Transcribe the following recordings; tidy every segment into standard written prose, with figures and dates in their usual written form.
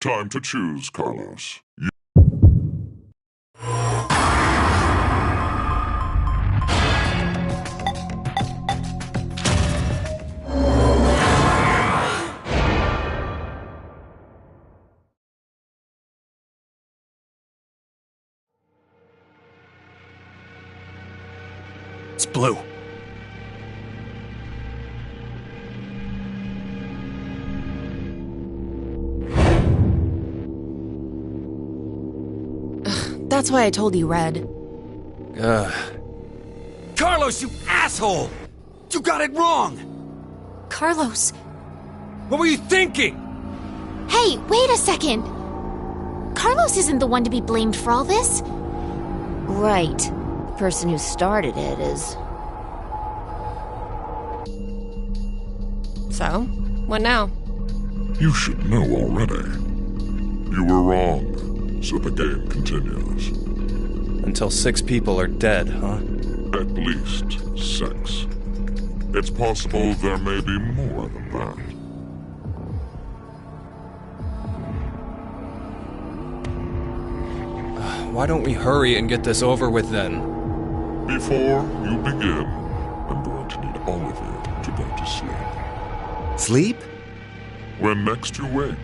Time to choose, Carlos. It's blue. That's why I told you red. Carlos, you asshole! You got it wrong! Carlos! What were you thinking? Hey, wait a second! Carlos isn't the one to be blamed for all this. Right. The person who started it is... So? What now? You should know already. You were wrong, so the game continues. Until 6 people are dead, huh? At least 6. It's possible there may be more than that. Why don't we hurry and get this over with then? Before you begin, I'm going to need all of you to go to sleep. Sleep? When next you wake,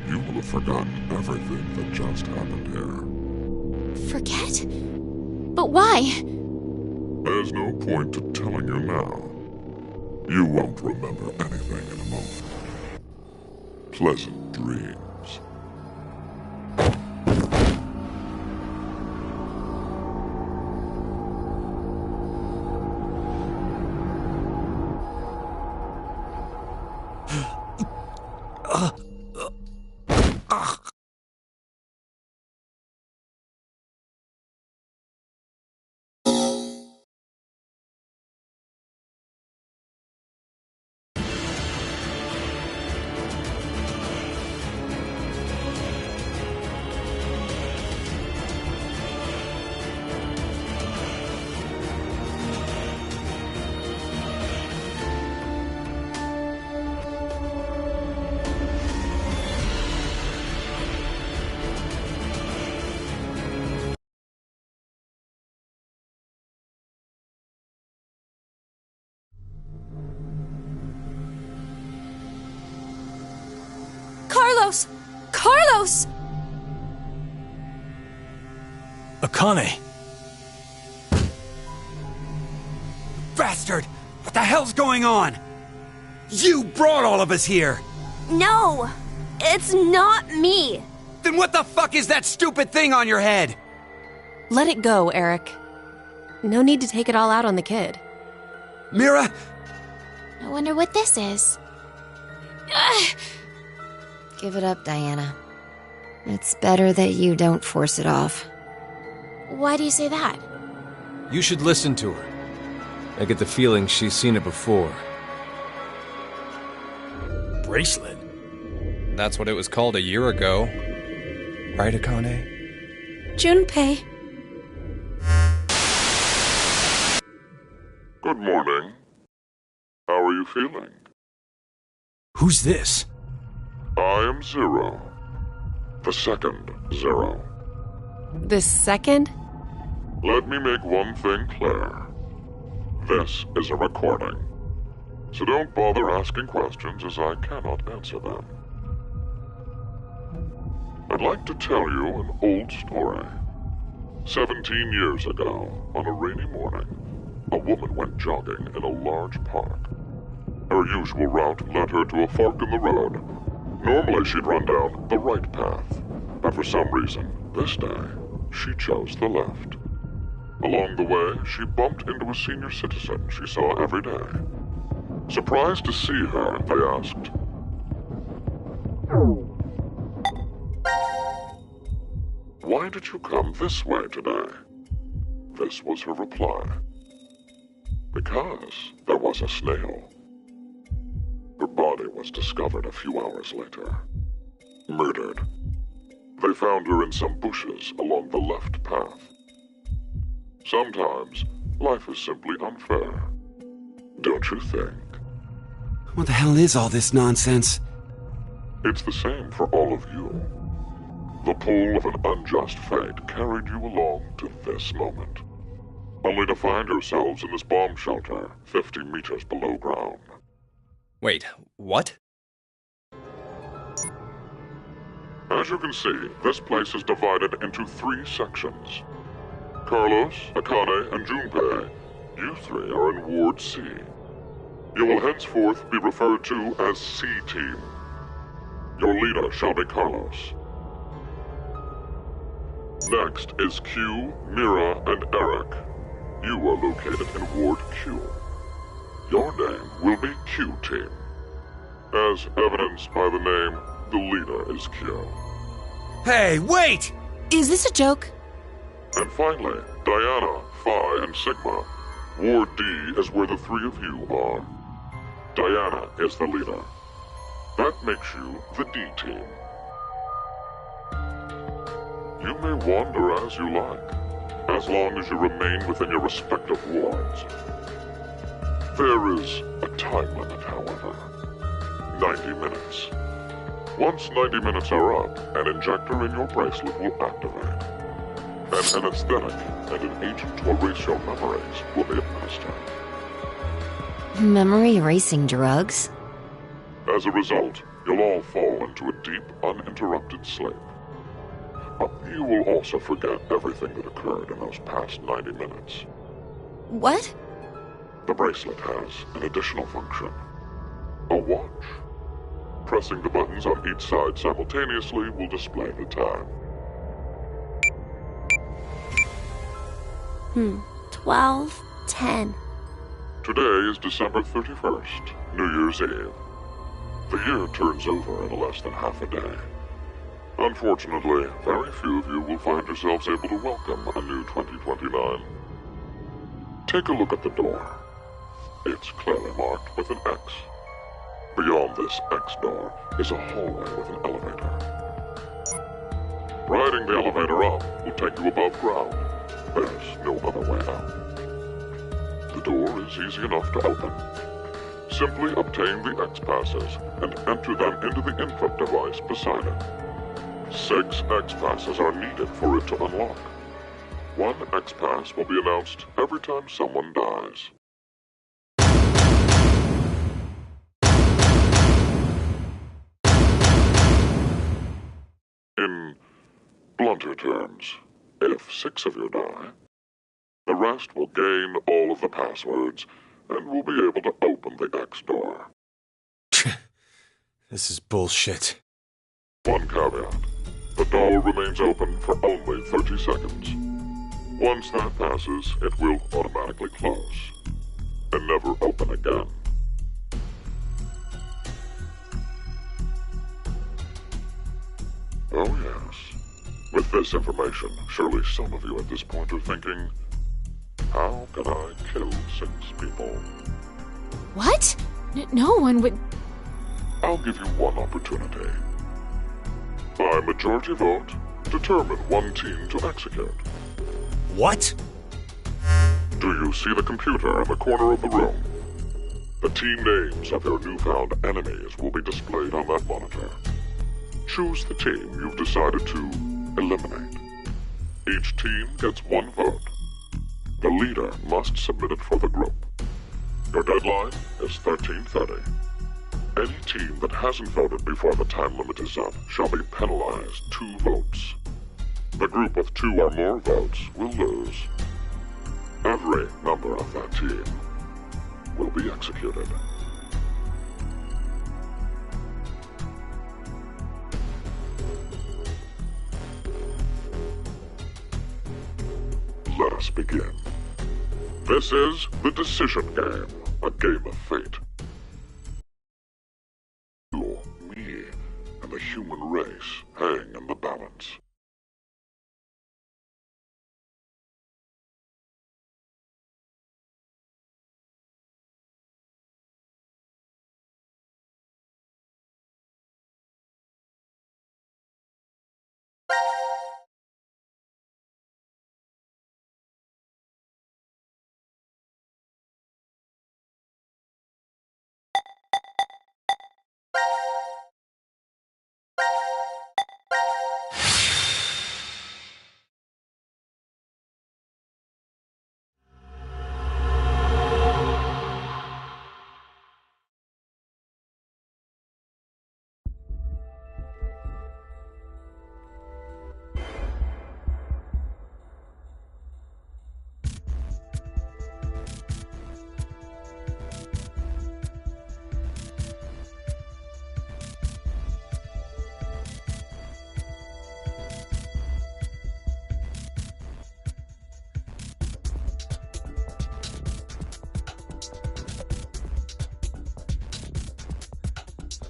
you will have forgotten everything that just happened here. Forget? But why? There's no point to telling you now. You won't remember anything in a moment. Pleasant dreams. Carlos! Carlos! Akane! Bastard! What the hell's going on? You brought all of us here! No! It's not me! Then what the fuck is that stupid thing on your head? Let it go, Eric. No need to take it all out on the kid. Mira? I wonder what this is. Give it up, Diana. It's better that you don't force it off. Why do you say that? You should listen to her. I get the feeling she's seen it before. Bracelet? That's what it was called a year ago. Right, Akane? Junpei. Good morning. How are you feeling? Who's this? I am Zero. The second Zero. The second? Let me make one thing clear. This is a recording. So don't bother asking questions as I cannot answer them. I'd like to tell you an old story. 17 years ago, on a rainy morning, a woman went jogging in a large park. Her usual route led her to a fork in the road. Normally she'd run down the right path, but for some reason, this day, she chose the left. Along the way, she bumped into a senior citizen she saw every day. Surprised to see her, they asked, "Why did you come this way today?" This was her reply. Because there was a snail. Her body was discovered a few hours later. Murdered. They found her in some bushes along the left path. Sometimes, life is simply unfair. Don't you think? What the hell is all this nonsense? It's the same for all of you. The pull of an unjust fate carried you along to this moment, only to find yourselves in this bomb shelter 50 meters below ground. Wait, what? As you can see, this place is divided into 3 sections. Carlos, Akane, and Junpei, you 3 are in Ward C. You will henceforth be referred to as C-Team. Your leader shall be Carlos. Next is Q, Mira, and Eric. You are located in Ward Q. Your name will be Q-Team. As evidenced by the name, the leader is Q. Hey, wait! Is this a joke? And finally, Diana, Phi, and Sigma. Ward D is where the 3 of you are. Diana is the leader. That makes you the D-Team. You may wander as you like, as long as you remain within your respective wards. There is a time limit, however. 90 minutes. Once 90 minutes are up, an injector in your bracelet will activate. An anesthetic and an agent to erase your memories will be administered. Memory erasing drugs? As a result, you'll all fall into a deep, uninterrupted sleep. You will also forget everything that occurred in those past 90 minutes. What? The bracelet has an additional function. A watch. Pressing the buttons on each side simultaneously will display the time. 12:10. Today is December 31st, New Year's Eve. The year turns over in less than half a day. Unfortunately, very few of you will find yourselves able to welcome a new 2029. Take a look at the door. It's clearly marked with an X. Beyond this X door is a hallway with an elevator. Riding the elevator up will take you above ground. There's no other way out. The door is easy enough to open. Simply obtain the X passes and enter them into the input device beside it. 6 X passes are needed for it to unlock. 1 X pass will be announced every time someone dies. In blunter terms, if 6 of you die, the rest will gain all of the passwords and will be able to open the X door. This is bullshit. One caveat. The door remains open for only 30 seconds. Once that passes, it will automatically close and never open again. Oh yes. With this information, surely some of you at this point are thinking, how can I kill 6 people? What? No one would... I'll give you one opportunity. By majority vote, determine one team to execute. What? Do you see the computer in the corner of the room? The team names of your newfound enemies will be displayed on that monitor. Choose the team you've decided to eliminate. Each team gets one vote. The leader must submit it for the group. Your deadline is 13:30. Any team that hasn't voted before the time limit is up shall be penalized 2 votes. The group with 2 or more votes will lose. Every member of that team will be executed. Let us begin. This is the Decision Game, a game of fate. You, me, and the human race hang in the balance.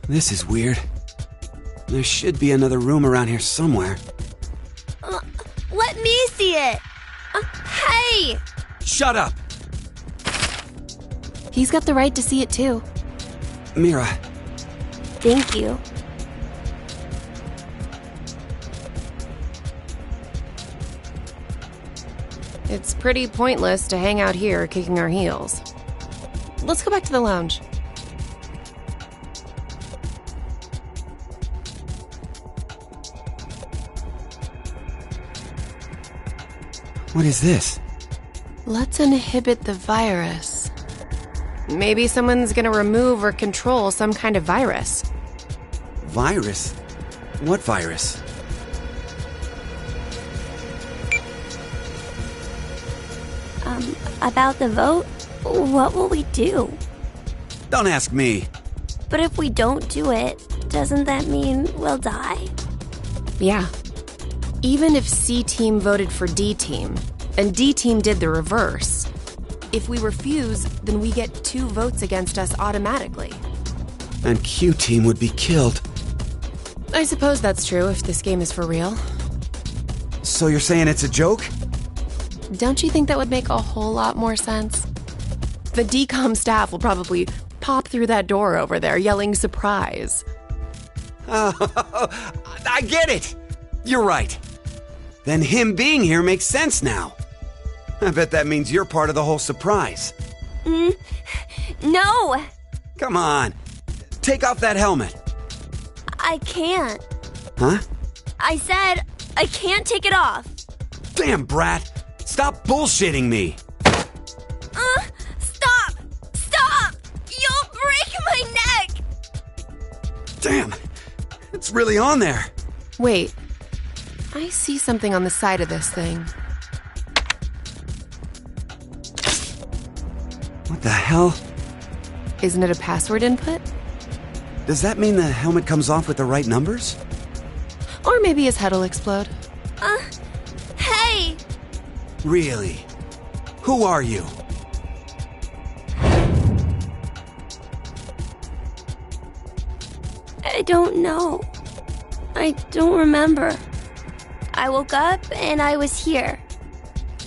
This is weird. There should be another room around here somewhere. Let me see it! Hey! Shut up! He's got the right to see it too. Mira, Thank you. It's pretty pointless to hang out here kicking our heels. Let's go back to the lounge. what is this? Let's inhibit the virus. Maybe someone's gonna remove or control some kind of virus. Virus? What virus? About the vote? What will we do? Don't ask me. But if we don't do it, doesn't that mean we'll die? Yeah. Even if C team voted for D team, and D team did the reverse, if we refuse, then we get 2 votes against us automatically. And Q team would be killed. I suppose that's true if this game is for real. So you're saying it's a joke? Don't you think that would make a whole lot more sense? The DCOM staff will probably pop through that door over there yelling surprise. I get it! You're right. Then him being here makes sense now. I bet that means you're part of the whole surprise. No! Come on. Take off that helmet. I can't. Huh? I said I can't take it off. Damn, Brat. Stop bullshitting me. Stop! Stop! You'll break my neck! Damn. It's really on there. Wait. I see something on the side of this thing. What the hell? Isn't it a password input? Does that mean the helmet comes off with the right numbers? Or maybe his head'll explode. Hey! Really? Who are you? I don't know. I don't remember. I woke up and I was here.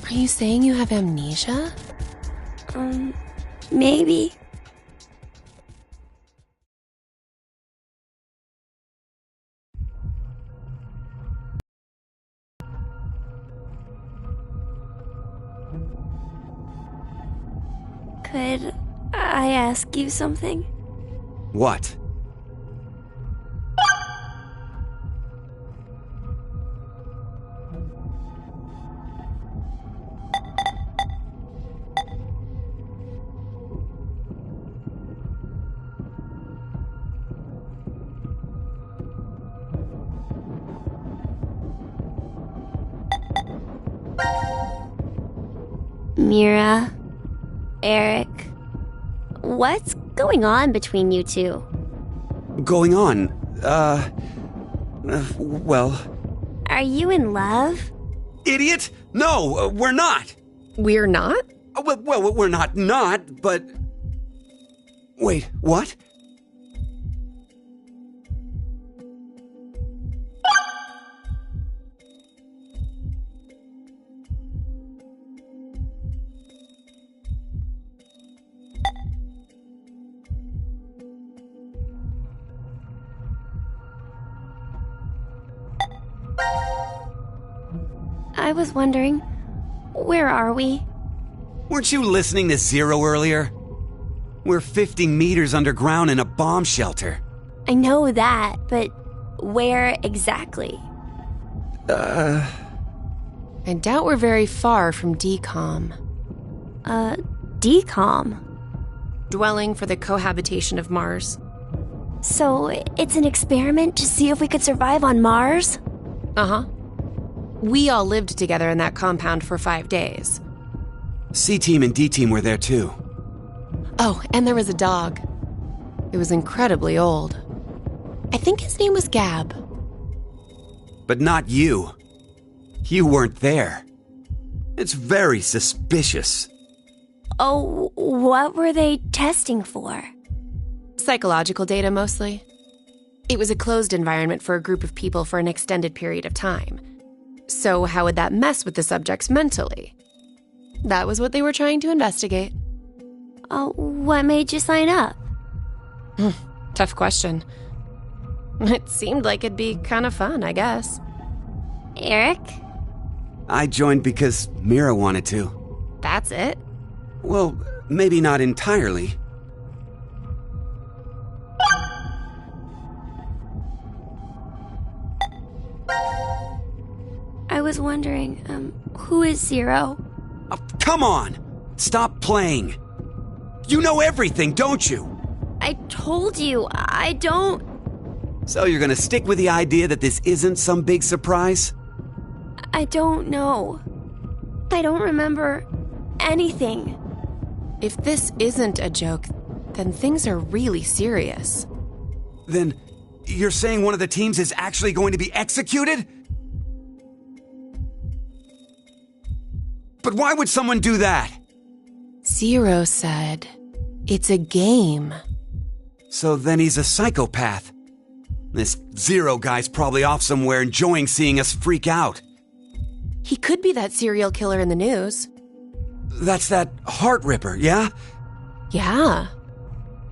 Are you saying you have amnesia? Maybe. Could I ask you something? What? Mira, Eric, what's going on between you two? Going on? Well... Are you in love? Idiot! No, we're not! We're not? Well, we're not, but... Wait, what? I was wondering, where are we? Weren't you listening to Zero earlier? We're 50 meters underground in a bomb shelter. I know that, but where exactly? I doubt we're very far from DCOM. DCOM? Dwelling for the cohabitation of Mars. So, it's an experiment to see if we could survive on Mars? Uh-huh. We all lived together in that compound for 5 days. C-Team and D-Team were there too. Oh, and there was a dog. It was incredibly old. I think his name was Gab. But not you. You weren't there. It's very suspicious. Oh, what were they testing for? Psychological data, mostly. It was a closed environment for a group of people for an extended period of time. So how would that mess with the subjects mentally? That was what they were trying to investigate. What made you sign up? Tough question. It seemed like it'd be kind of fun, I guess. Eric? I joined because Mira wanted to. That's it? Well, maybe not entirely. I was wondering, who is Zero? Oh, come on! Stop playing! You know everything, don't you? I told you, I don't... So you're gonna stick with the idea that this isn't some big surprise? I don't know. I don't remember anything. If this isn't a joke, then things are really serious. Then you're saying one of the teams is actually going to be executed? But why would someone do that? Zero said, it's a game. So then he's a psychopath. This Zero guy's probably off somewhere enjoying seeing us freak out. He could be that serial killer in the news. That's that Heart Ripper, yeah? Yeah.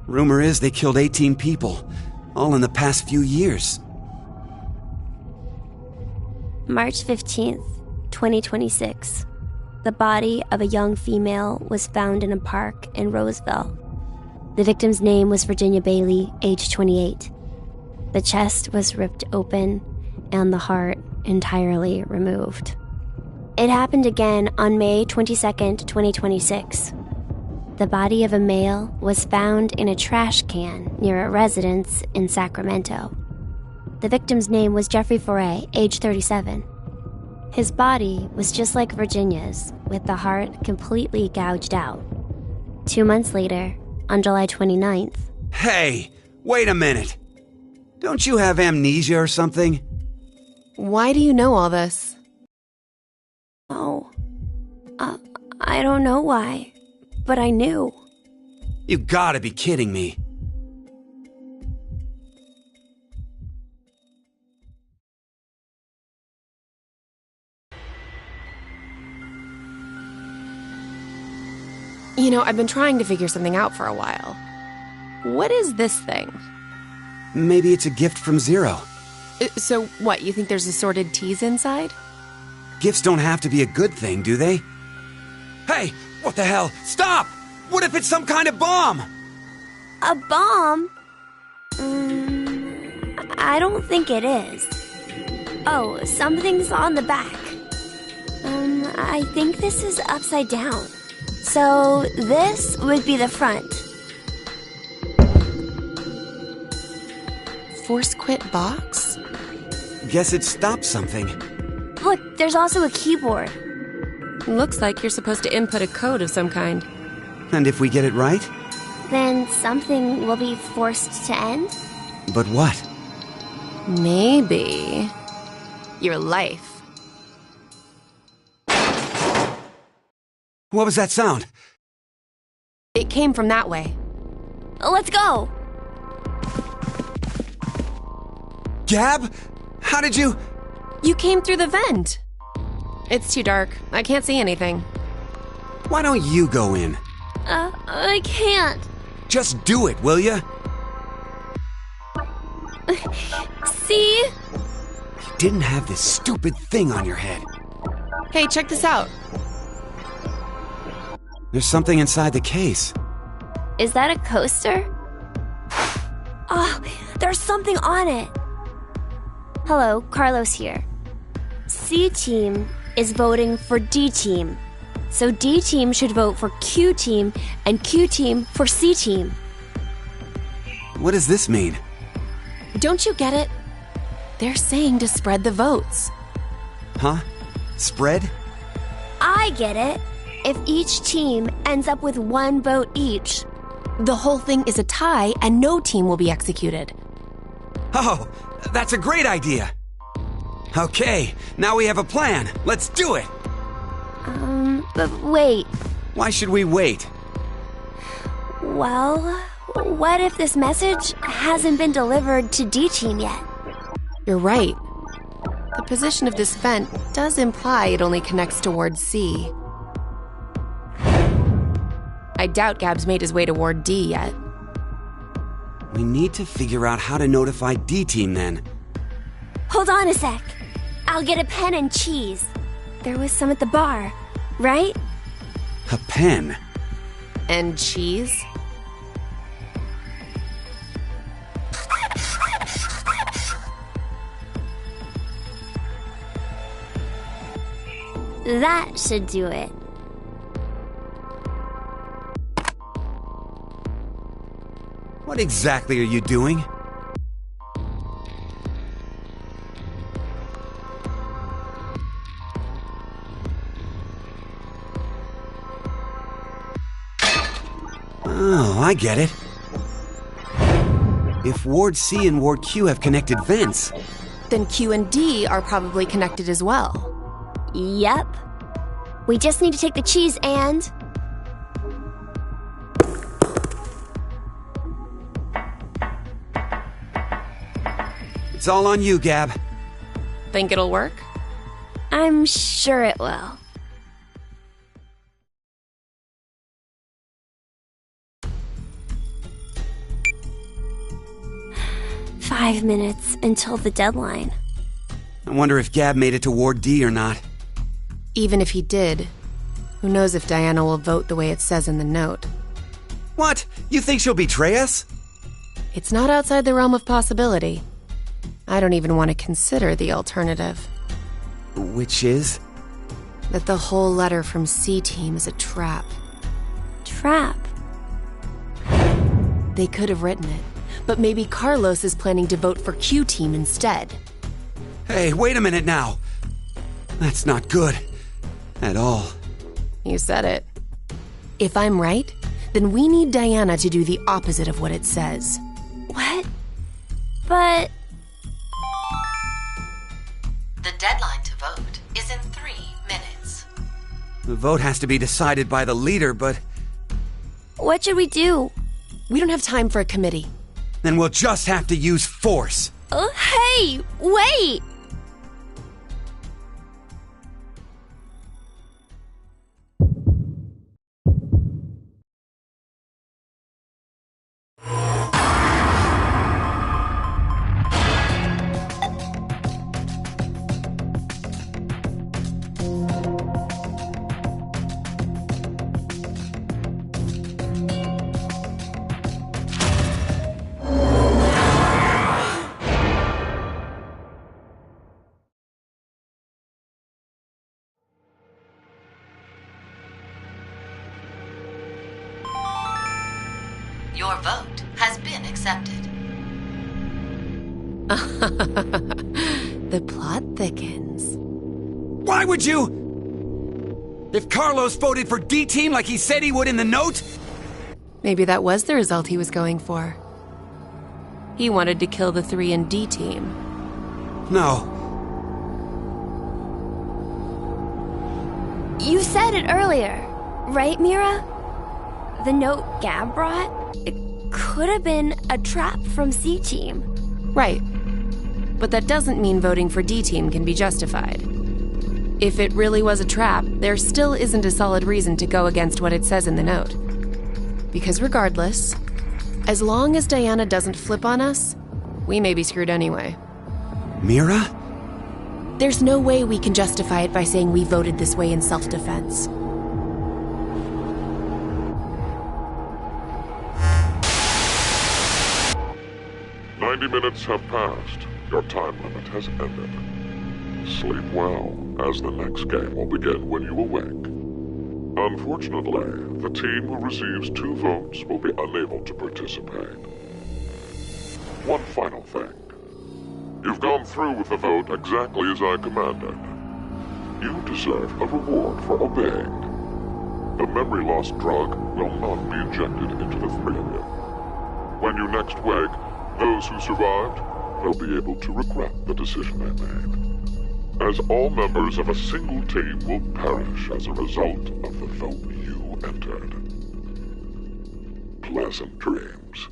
Rumor is they killed 18 people, all in the past few years. March 15th, 2026. The body of a young female was found in a park in Roseville. The victim's name was Virginia Bailey, age 28. The chest was ripped open and the heart entirely removed. It happened again on May 22nd, 2026. The body of a male was found in a trash can near a residence in Sacramento. The victim's name was Jeffrey Foray, age 37. His body was just like Virginia's, with the heart completely gouged out. 2 months later, on July 29th... Hey, wait a minute. Don't you have amnesia or something? Why do you know all this? Oh, I don't know why, but I knew. You gotta be kidding me. You know, I've been trying to figure something out for a while. What is this thing? Maybe it's a gift from Zero. So what, you think there's assorted teas inside? Gifts don't have to be a good thing, do they? Hey, what the hell? Stop! What if it's some kind of bomb? A bomb? I don't think it is. Oh, something's on the back. I think this is upside down. So this would be the front. Force quit box? Guess it stopped something. Look, there's also a keyboard. Looks like you're supposed to input a code of some kind. And if we get it right? Then something will be forced to end? But what? Maybe your life. What was that sound? It came from that way. Let's go! Gab? How did you... You came through the vent. It's too dark. I can't see anything. Why don't you go in? I can't. Just do it, will ya? See? You didn't have this stupid thing on your head. Hey, check this out. There's something inside the case. Is that a coaster? Oh, there's something on it. Hello, Carlos here. C team is voting for D team. So D team should vote for Q team and Q team for C team. What does this mean? Don't you get it? They're saying to spread the votes. Huh? Spread? I get it. If each team ends up with 1 vote each. The whole thing is a tie and no team will be executed. Oh, that's a great idea. Okay, now we have a plan. Let's do it. But wait. Why should we wait? Well, what if this message hasn't been delivered to D team yet? You're right. The position of this vent does imply it only connects towards C. I doubt Gab's made his way toward D yet. We need to figure out how to notify D team then. Hold on a sec. I'll get a pen and cheese. There was some at the bar, right? A pen? And cheese? That should do it. What exactly are you doing? Oh, I get it. If Ward C and Ward Q have connected vents, Then Q and D are probably connected as well. Yep. We just need to take the cheese and... it's all on you, Gab. Think it'll work? I'm sure it will. "5 minutes until the deadline." I wonder if Gab made it to Ward D or not. Even if he did, who knows if Diana will vote the way it says in the note. What? You think she'll betray us? It's not outside the realm of possibility. I don't even want to consider the alternative. Which is? That the whole letter from C Team is a trap. Trap. They could have written it, but maybe Carlos is planning to vote for Q Team instead. Hey, wait a minute now. That's not good. At all. You said it. If I'm right, then we need Diana to do the opposite of what it says. What? But... The deadline to vote is in 3 minutes. The vote has to be decided by the leader, but what should we do? We don't have time for a committee. then we'll just have to use force. Hey, wait! Your vote has been accepted. The plot thickens. Why would you? If Carlos voted for D-Team like he said he would in the note? Maybe that was the result he was going for. He wanted to kill the 3 and D team. No. You said it earlier, right, Mira? The note Gab brought? It could have been a trap from C-Team. Right. But that doesn't mean voting for D-Team can be justified. If it really was a trap, there still isn't a solid reason to go against what it says in the note. Because regardless, as long as Diana doesn't flip on us, we may be screwed anyway. Mira? There's no way we can justify it by saying we voted this way in self-defense. Minutes have passed. Your time limit has ended. Sleep well, as the next game will begin when you awake. Unfortunately, the team who receives 2 votes will be unable to participate. One final thing. You've gone through with the vote exactly as I commanded. You deserve a reward for obeying. The memory loss drug will not be injected into the 3 of you. When you next wake, those who survived will be able to regret the decision they made, as all members of a single team will perish as a result of the vote you entered. Pleasant dreams.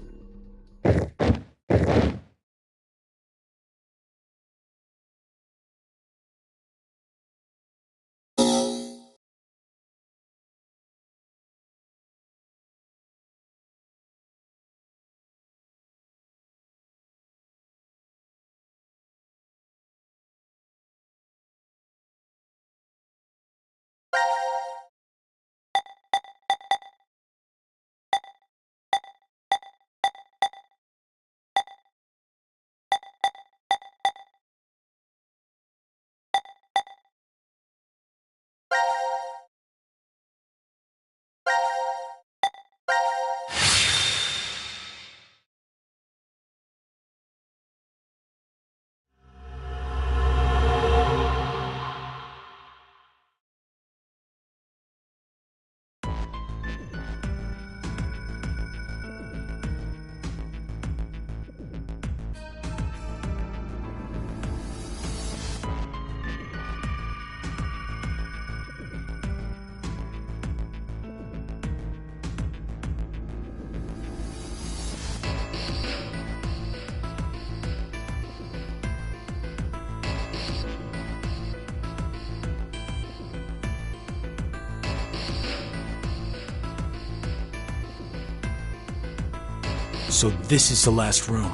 So this is the last room.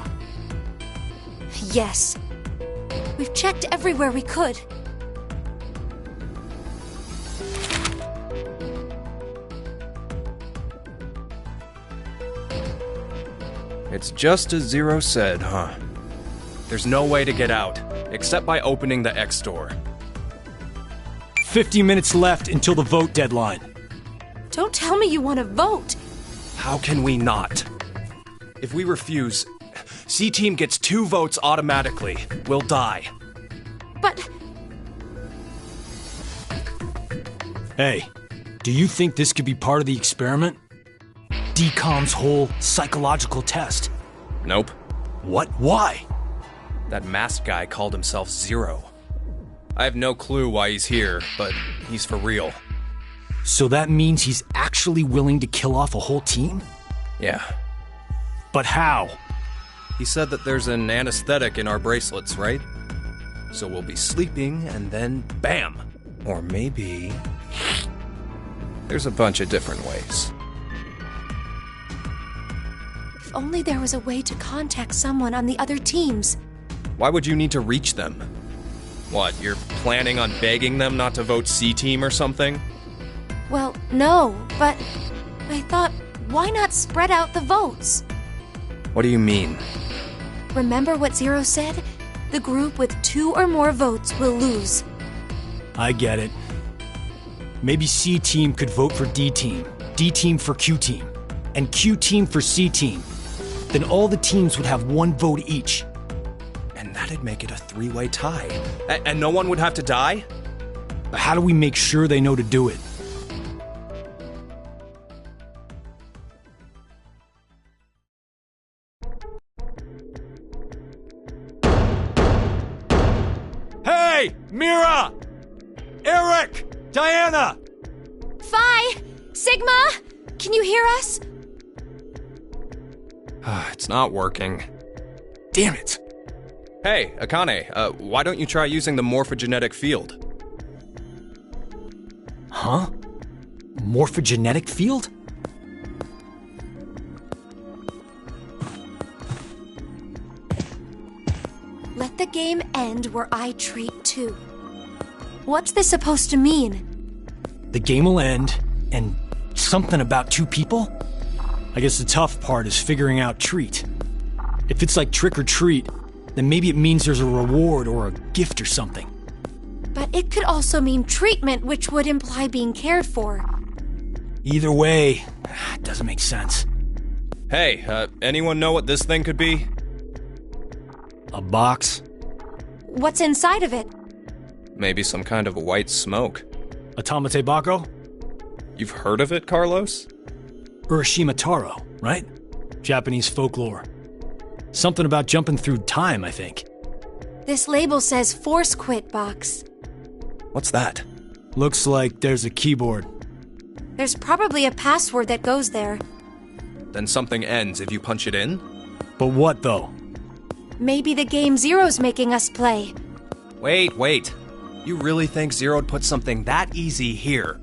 Yes. We've checked everywhere we could. It's just as Zero said, huh? There's no way to get out, except by opening the X door. 50 minutes left until the vote deadline. Don't tell me you want to vote. How can we not? If we refuse, C-Team gets 2 votes automatically. We'll die. But... Hey, do you think this could be part of the experiment? DCOM's whole psychological test? Nope. What? Why? That masked guy called himself Zero. I have no clue why he's here, but he's for real. So that means he's actually willing to kill off a whole team? Yeah. But how? He said that there's an anesthetic in our bracelets, right? So we'll be sleeping and then BAM! Or maybe... There's a bunch of different ways. If only there was a way to contact someone on the other teams. Why would you need to reach them? What, you're planning on begging them not to vote C-Team or something? Well, no, but I thought, why not spread out the votes? What do you mean? Remember what Zero said? The group with 2 or more votes will lose. I get it. Maybe C-Team could vote for D-Team, D-Team for Q-Team. and Q team for C team. Then all the teams would have 1 vote each. And that'd make it a 3-way tie. And no one would have to die? But how do we make sure they know to do it? Hey! Mira! Eric! Diana! Phi! Sigma! Can you hear us? It's not working. Damn it! Hey, Akane, why don't you try using the morphogenetic field? Huh? Morphogenetic field? Let the game end where I treat too. What's this supposed to mean? The game will end, and something about 2 people? I guess the tough part is figuring out treat. If it's like trick or treat, then maybe it means there's a reward or a gift or something. But it could also mean treatment, which would imply being cared for. Either way, it doesn't make sense. Hey, anyone know what this thing could be? A box? What's inside of it? Maybe some kind of white smoke. A Tamate Bako? You've heard of it, Carlos? Urashima Taro, right? Japanese folklore. Something about jumping through time, I think. This label says Force Quit Box. What's that? Looks like there's a keyboard. There's probably a password that goes there. Then something ends if you punch it in? But what, though? Maybe the game Zero's making us play. Wait. You really think Zero'd put something that easy here?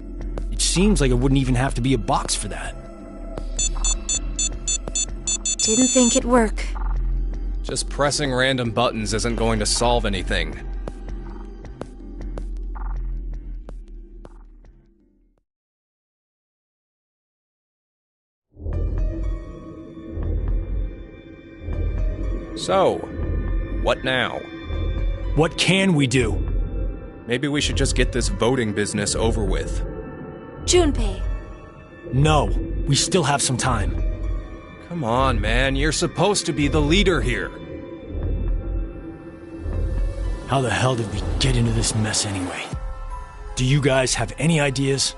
It seems like it wouldn't even have to be a box for that. Didn't think it'd work. Just pressing random buttons isn't going to solve anything. So, what now? What can we do? Maybe we should just get this voting business over with. Junpei. No, we still have some time. Come on, man, you're supposed to be the leader here. How the hell did we get into this mess anyway? Do you guys have any ideas?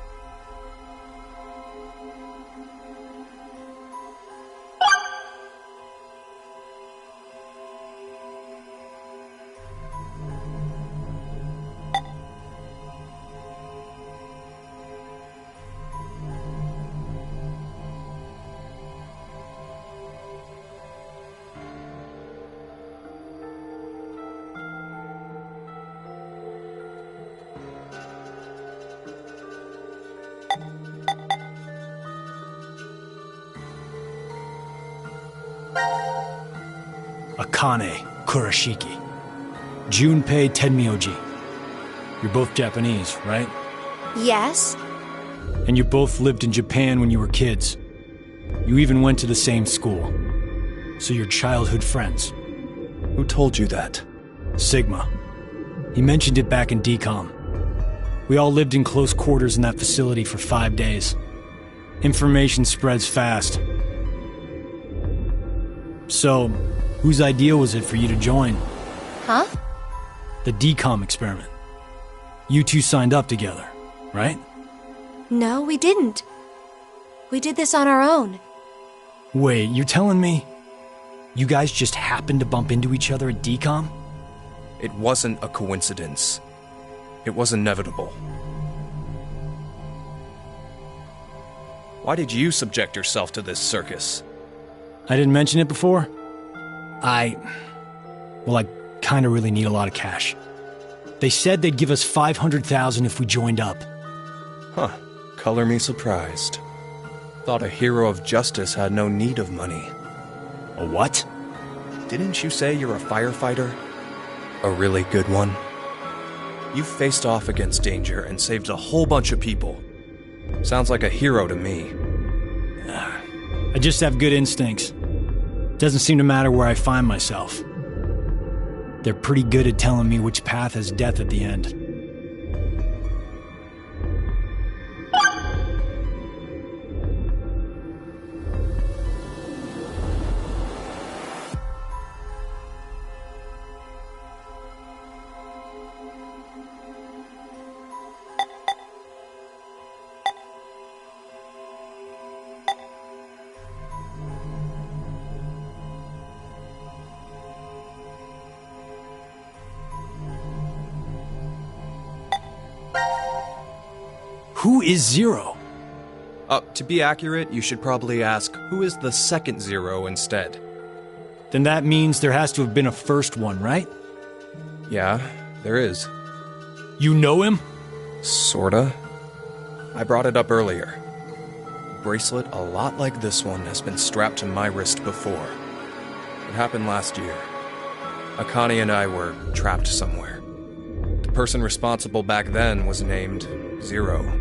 Akane Kurashiki. Junpei Tenmyoji. You're both Japanese, right? Yes. And you both lived in Japan when you were kids. You even went to the same school. So you're childhood friends. Who told you that? Sigma. He mentioned it back in DCOM. We all lived in close quarters in that facility for 5 days. Information spreads fast. So, whose idea was it for you to join? Huh? The DCOM experiment. You two signed up together, right? No, we didn't. We did this on our own. Wait, you're telling me you guys just happened to bump into each other at DCOM? It wasn't a coincidence. It was inevitable. Why did you subject yourself to this circus? I didn't mention it before? I kinda really need a lot of cash. They said they'd give us $500,000 if we joined up. Huh. Color me surprised. Thought a hero of justice had no need of money. A what? Didn't you say you're a firefighter? A really good one? You faced off against danger and saved a whole bunch of people. Sounds like a hero to me. I just have good instincts. Doesn't seem to matter where I find myself. They're pretty good at telling me which path has death at the end. Who is Zero? To be accurate, you should probably ask, who is the second Zero instead? Then that means there has to have been a first one, right? Yeah, there is. You know him? Sorta. I brought it up earlier. Bracelet a lot like this one has been strapped to my wrist before. It happened last year. Akane and I were trapped somewhere. The person responsible back then was named Zero.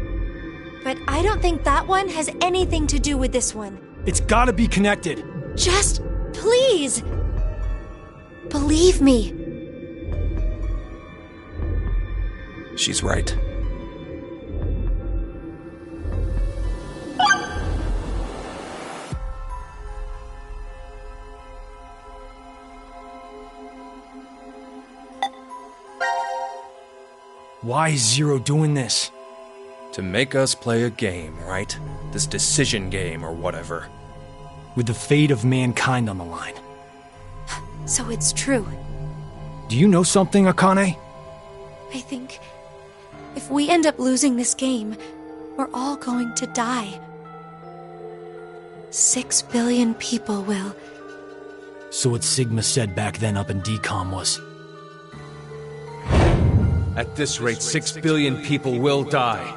But I don't think that one has anything to do with this one. It's gotta be connected. Just, please! Believe me. She's right. Why is Zero doing this? To make us play a game, right? This decision game or whatever. With the fate of mankind on the line. So it's true. Do you know something, Akane? I think if we end up losing this game, we're all going to die. 6 billion people will. So what Sigma said back then up in DCOM was... At this rate, 6 billion people will die.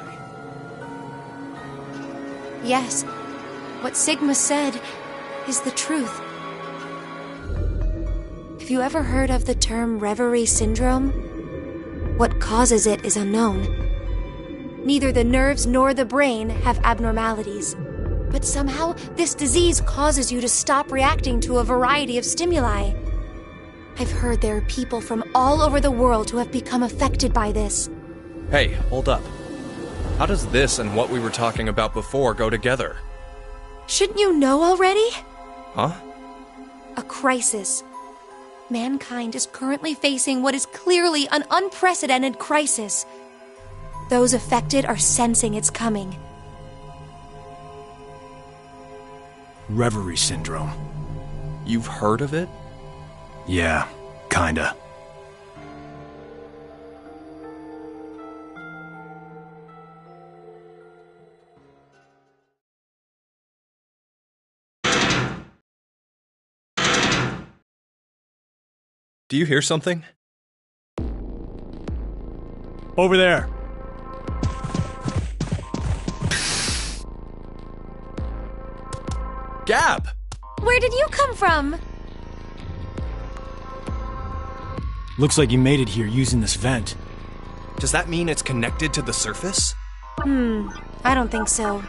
Yes, what Sigma said is the truth. Have you ever heard of the term reverie syndrome? What causes it is unknown. Neither the nerves nor the brain have abnormalities. But somehow, this disease causes you to stop reacting to a variety of stimuli. I've heard there are people from all over the world who have become affected by this. Hey, hold up. How does this and what we were talking about before go together? Shouldn't you know already? Huh? A crisis. Mankind is currently facing what is clearly an unprecedented crisis. Those affected are sensing it's coming. Reverie syndrome. You've heard of it? Yeah, kinda. Do you hear something? Over there. Gab! Where did you come from? Looks like you made it here using this vent. Does that mean it's connected to the surface? I don't think so.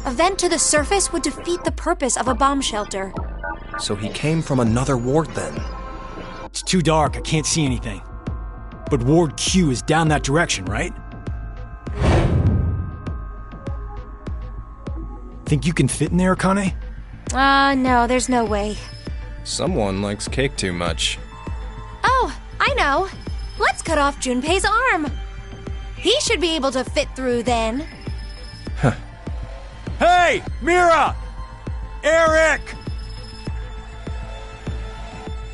A vent to the surface would defeat the purpose of a bomb shelter. So he came from another ward then? It's too dark, I can't see anything. But Ward Q is down that direction, right? Think you can fit in there, Akane? No, there's no way. Someone likes cake too much. Oh, I know. Let's cut off Junpei's arm. He should be able to fit through then. Huh. Hey, Mira! Eric!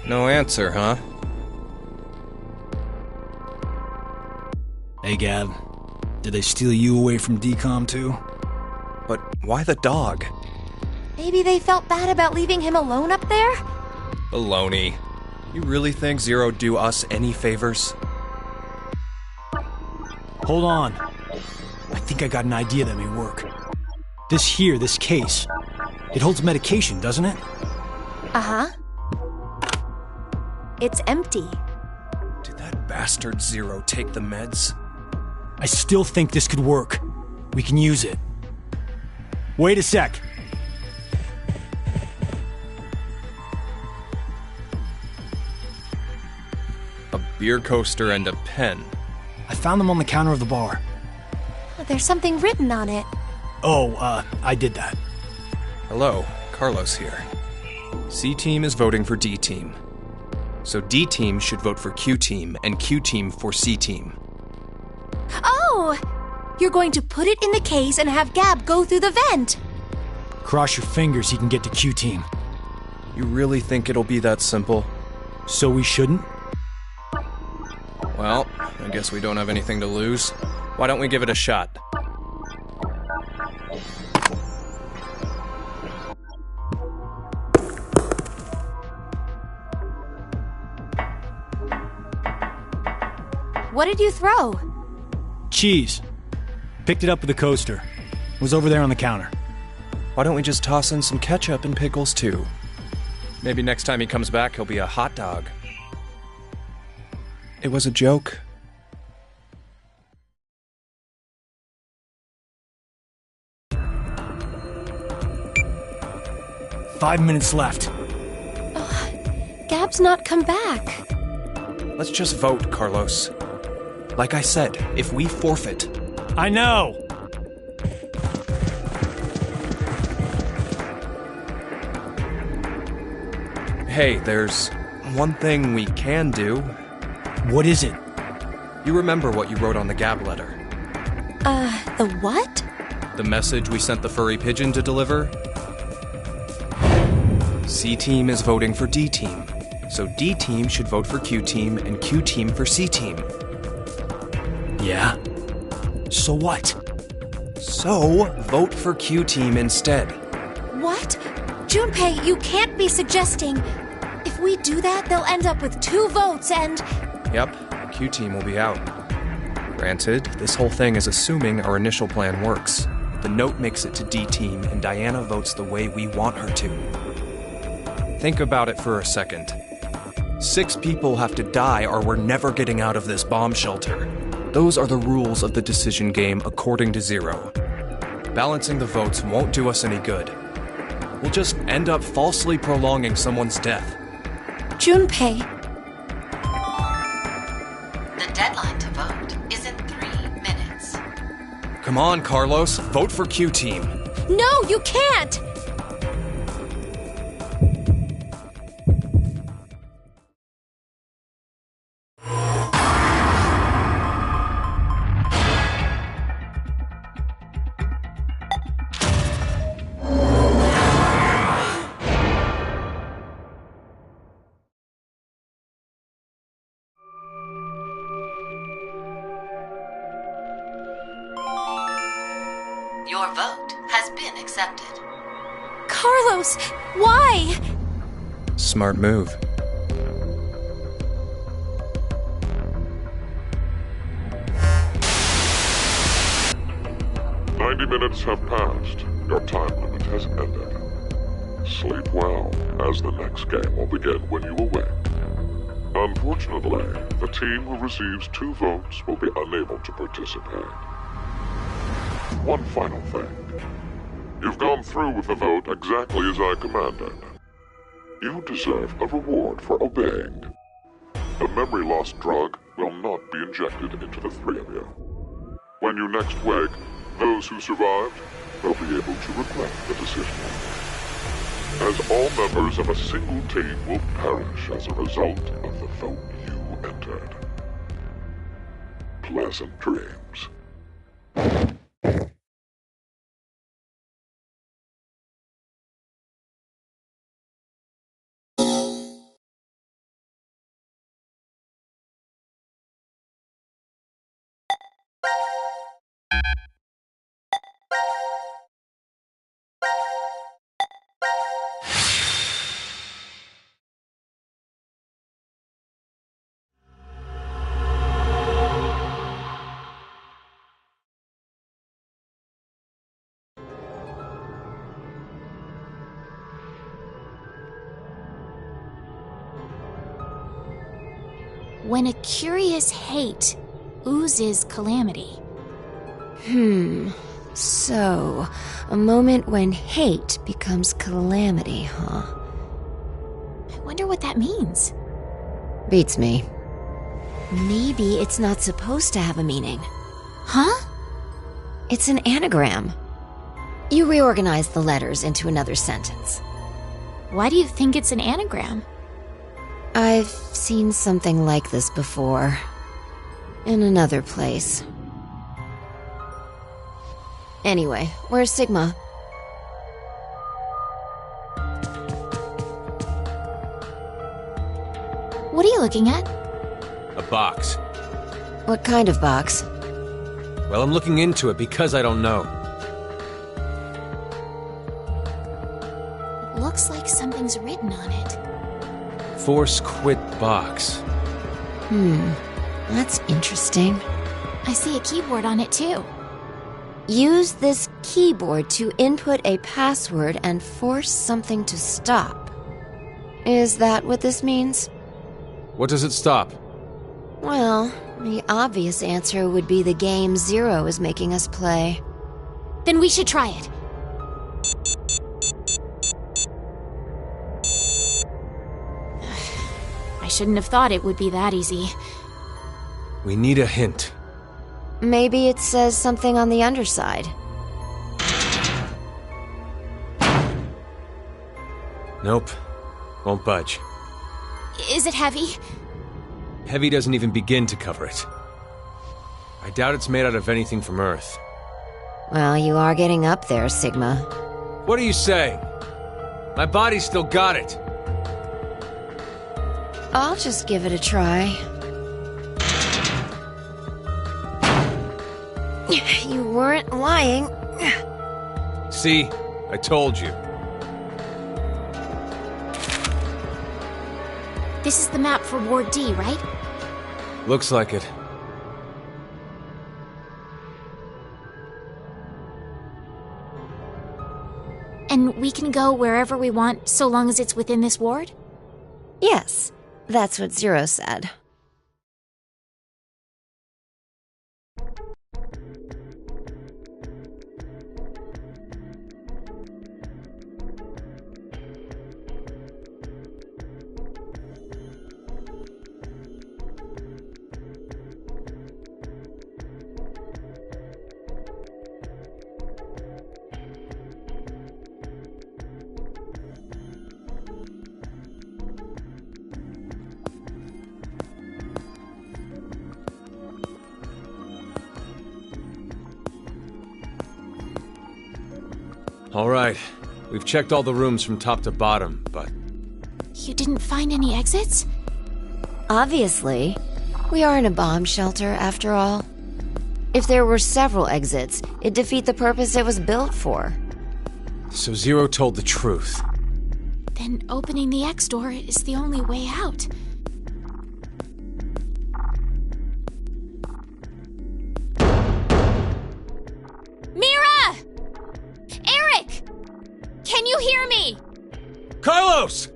No answer, huh? Hey, Gab. Did they steal you away from DCOM too? But why the dog? Maybe they felt bad about leaving him alone up there? Baloney. You really think Zero'd do us any favors? Hold on. I think I got an idea that may work. This case, it holds medication, doesn't it? Uh-huh. It's empty. Did that bastard Zero take the meds? I still think this could work. We can use it. Wait a sec. A beer coaster and a pen. I found them on the counter of the bar. There's something written on it. Oh, I did that. Hello, Carlos here. C-Team is voting for D-Team. So D-Team should vote for Q-Team, and Q-Team for C-Team. Oh! You're going to put it in the case and have Gab go through the vent! Cross your fingers he can get to Q-Team. You really think it'll be that simple? So we shouldn't? Well, I guess we don't have anything to lose. Why don't we give it a shot? What did you throw? Cheese. Picked it up with the coaster. It was over there on the counter. Why don't we just toss in some ketchup and pickles too? Maybe next time he comes back, he'll be a hot dog. It was a joke. Five minutes left. Gab's not come back. Let's just vote, Carlos. Like I said, if we forfeit... I know! Hey, there's one thing we can do. What is it? You remember what you wrote on the Gab letter? The what? The message we sent the furry pigeon to deliver? C-Team is voting for D-Team. So D-Team should vote for Q-Team and Q-Team for C-Team. Yeah? So what? So, vote for Q-Team instead. What? Junpei, you can't be suggesting... If we do that, they'll end up with 2 votes and... Yep, Q-Team will be out. Granted, this whole thing is assuming our initial plan works. The note makes it to D-Team and Diana votes the way we want her to. Think about it for a second. 6 people have to die or we're never getting out of this bomb shelter. Those are the rules of the decision game according to Zero. Balancing the votes won't do us any good. We'll just end up falsely prolonging someone's death. Junpei. The deadline to vote is in 3 minutes. Come on, Carlos. Vote for Q-Team. No, you can't! Your vote has been accepted. Carlos, why? Smart move. Minutes have passed. Your time limit has ended. Sleep well, as the next game will begin when you awake. Unfortunately, the team who receives 2 votes will be unable to participate. One final thing. You've gone through with the vote exactly as I commanded. You deserve a reward for obeying. The memory loss drug will not be injected into the 3 of you. When you next wake, those who survived will be able to regret the decision. As all members of a single team will perish as a result of the vote you entered. Pleasant dreams. When a curious hate oozes calamity. So, a moment when hate becomes calamity, huh? I wonder what that means. Beats me. Maybe it's not supposed to have a meaning. Huh? It's an anagram. You reorganize the letters into another sentence. Why do you think it's an anagram? I've seen something like this before. In another place. Anyway, where's Sigma? What are you looking at? A box. What kind of box? Well, I'm looking into it because I don't know. Looks like something's written on it. Force quit box. That's interesting. I see a keyboard on it too. Use this keyboard to input a password and force something to stop. Is that what this means? What does it stop? Well, the obvious answer would be the game Zero is making us play. Then we should try it. I shouldn't have thought it would be that easy. We need a hint. Maybe it says something on the underside. Nope. Won't budge. Is it heavy? Heavy doesn't even begin to cover it. I doubt it's made out of anything from Earth. Well, you are getting up there, Sigma. What are you saying? My body's still got it. I'll just give it a try. You weren't lying. See? I told you. This is the map for Ward D, right? Looks like it. And we can go wherever we want so long as it's within this ward? Yes, that's what Zero said. All right. We've checked all the rooms from top to bottom, but... You didn't find any exits? Obviously. We are in a bomb shelter, after all. If there were several exits, it'd defeat the purpose it was built for. So Zero told the truth. Then opening the X door is the only way out. Mira! Eric! Can you hear me? Carlos!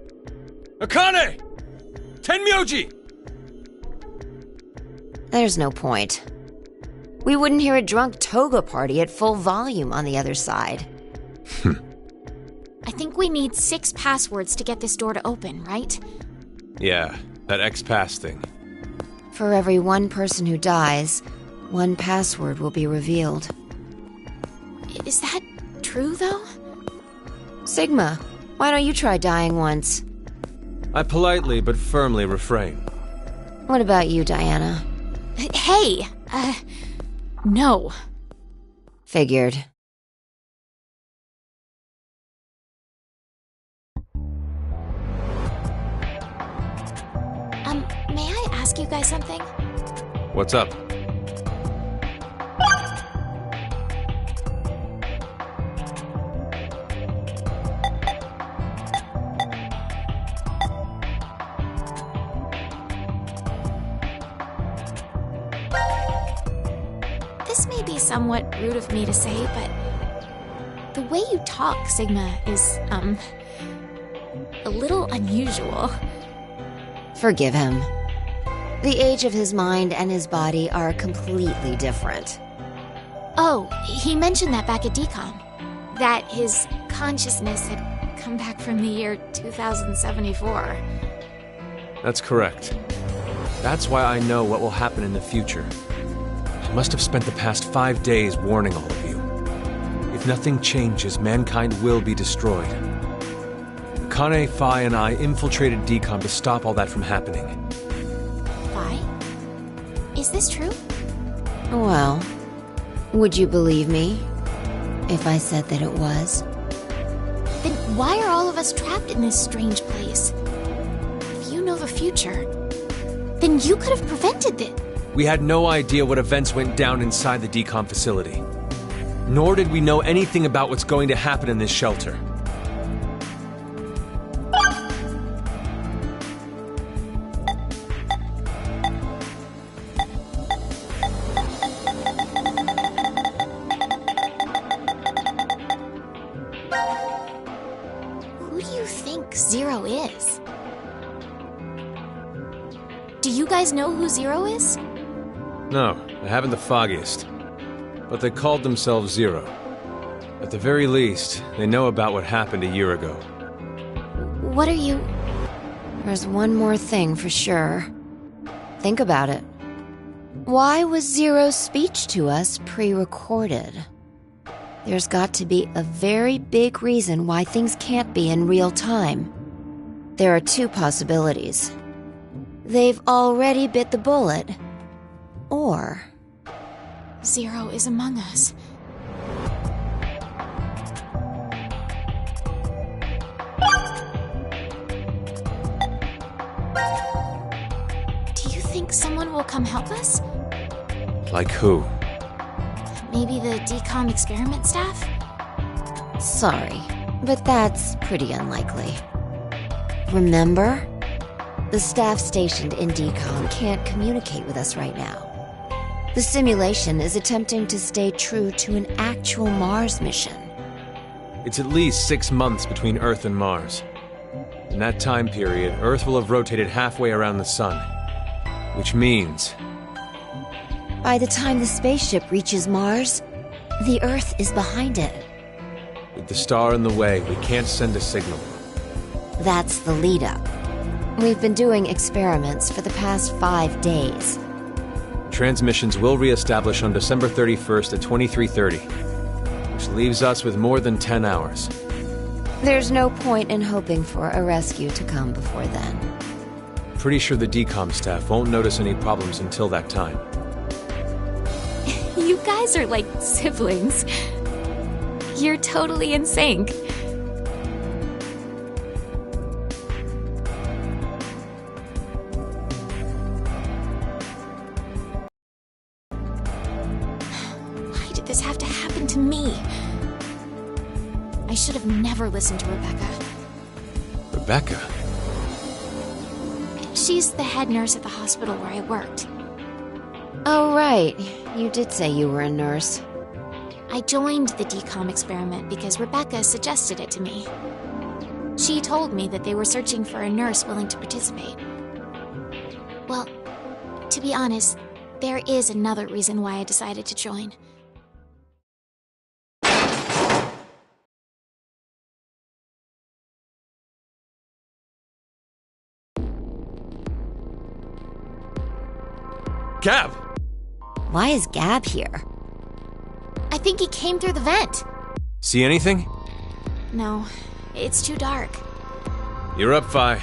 Akane! Tenmyoji! There's no point. We wouldn't hear a drunk toga party at full volume on the other side. I think we need 6 passwords to get this door to open, right? Yeah, that X-Pass thing. For every one person who dies, one password will be revealed. Is that true, though? Sigma, why don't you try dying once? I politely but firmly refrain. What about you, Diana? Hey! No. Figured. May I ask you guys something? What's up? This may be somewhat rude of me to say, but the way you talk, Sigma, is, a little unusual. Forgive him. The age of his mind and his body are completely different. Oh, he mentioned that back at DCOM. That his consciousness had come back from the year 2074. That's correct. That's why I know what will happen in the future. I must have spent the past 5 days warning all of you. If nothing changes, mankind will be destroyed. Akane, Phi, and I infiltrated DCOM to stop all that from happening. Phi? Is this true? Well, would you believe me if I said that it was? Then why are all of us trapped in this strange place? If you know the future, then you could have prevented this. We had no idea what events went down inside the DCOM facility. Nor did we know anything about what's going to happen in this shelter. Zero is. Do you guys know who Zero is? No, I haven't the foggiest. But they called themselves Zero. At the very least, they know about what happened a year ago. What are you... There's one more thing for sure. Think about it. Why was Zero's speech to us pre-recorded? There's got to be a very big reason why things can't be in real time. There are two possibilities. They've already bit the bullet, or... Zero is among us. Do you think someone will come help us? Like who? Maybe the DCOM experiment staff? Sorry, but that's pretty unlikely. Remember? The staff stationed in DCOM can't communicate with us right now. The simulation is attempting to stay true to an actual Mars mission. It's at least 6 months between Earth and Mars. In that time period, Earth will have rotated halfway around the Sun. Which means... By the time the spaceship reaches Mars, the Earth is behind it. with the star in the way, we can't send a signal. That's the lead-up. We've been doing experiments for the past 5 days. Transmissions will re-establish on December 31st at 23:30, which leaves us with more than 10 hours. There's no point in hoping for a rescue to come before then. Pretty sure the DCOM staff won't notice any problems until that time. You guys are like siblings. You're totally in sync. Why did this have to happen to me? I should have never listened to Rebecca. Rebecca? She's the head nurse at the hospital where I worked. Oh, right. You did say you were a nurse. I joined the DCOM experiment because Rebecca suggested it to me. She told me that they were searching for a nurse willing to participate. Well, to be honest, there is another reason why I decided to join. Gab! Why is Gab here? I think he came through the vent. See anything? No, it's too dark. You're up, Phi.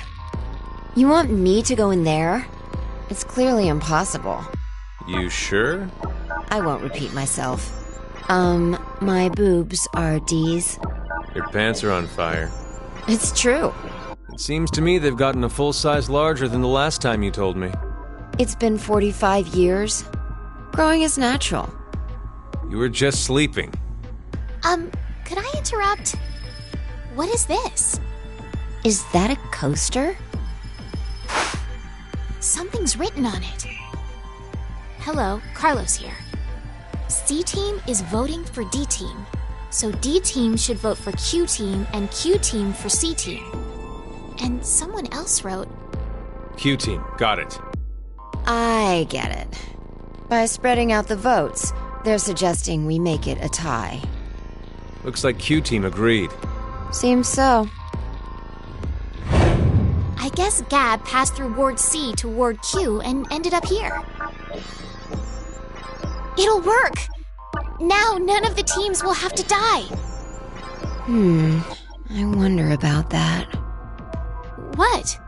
You want me to go in there? It's clearly impossible. You sure? I won't repeat myself. My boobs are D's. Your pants are on fire. It's true. It seems to me they've gotten a full size larger than the last time you told me. It's been 45 years. Growing is natural. You were just sleeping. Could I interrupt? What is this? Is that a coaster? Something's written on it. Hello, Carlos here. C-Team is voting for D-Team. So D-Team should vote for Q-Team and Q-Team for C-Team. And someone else wrote... Q-Team, got it. I get it. By spreading out the votes, they're suggesting we make it a tie. Looks like Q-Team agreed. Seems so. I guess Gab passed through Ward C to Ward Q and ended up here. It'll work! Now none of the teams will have to die! I wonder about that. What?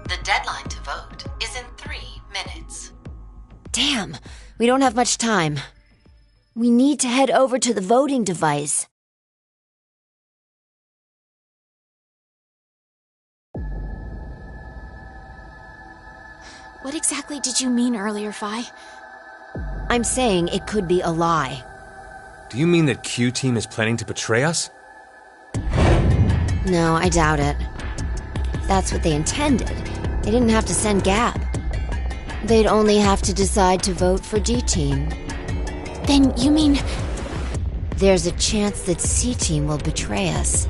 The deadline to vote is in 3 minutes. Damn, we don't have much time. We need to head over to the voting device. What exactly did you mean earlier, Phi? I'm saying it could be a lie. Do you mean that Q-Team is planning to betray us? No, I doubt it. If that's what they intended, they didn't have to send Gab. They'd only have to decide to vote for D-Team. Then you mean... There's a chance that C-Team will betray us.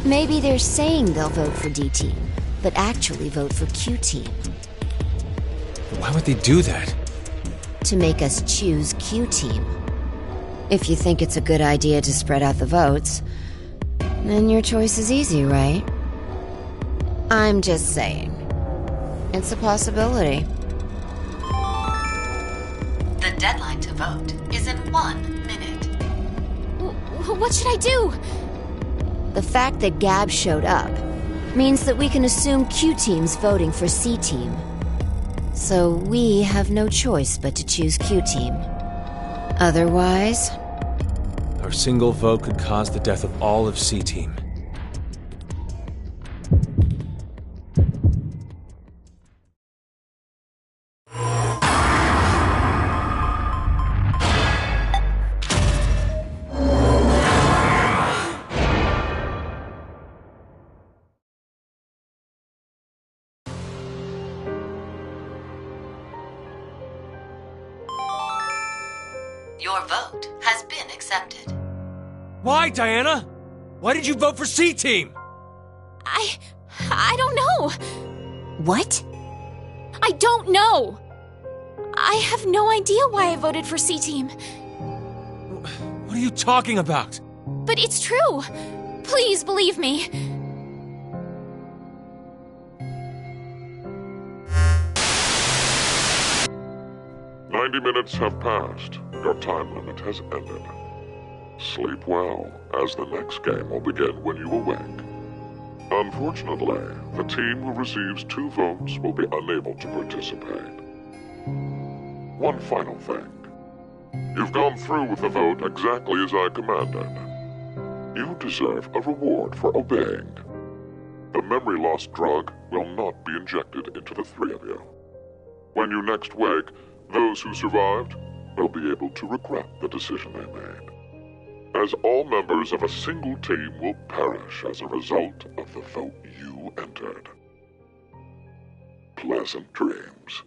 Maybe they're saying they'll vote for D-Team, but actually vote for Q-Team. Why would they do that? To make us choose Q-Team. If you think it's a good idea to spread out the votes, then your choice is easy, right? I'm just saying. It's a possibility. The deadline to vote is in 1 minute. What should I do? The fact that Gab showed up means that we can assume Q-Team's voting for C-Team. So we have no choice but to choose Q-Team. Otherwise... Our single vote could cause the death of all of C-Team. Your vote has been accepted. Why, Diana? Why did you vote for C-Team? I don't know. What? I don't know. I have no idea why I voted for C-Team. What are you talking about? But it's true. Please believe me. Minutes have passed. Your time limit has ended. Sleep well, as the next game will begin when you awake. Unfortunately, the team who receives 2 votes will be unable to participate. One final thing. You've gone through with the vote exactly as I commanded. You deserve a reward for obeying. The memory loss drug will not be injected into the 3 of you. When you next wake, those who survived will be able to regret the decision they made, as all members of a single team will perish as a result of the vote you entered. Pleasant dreams.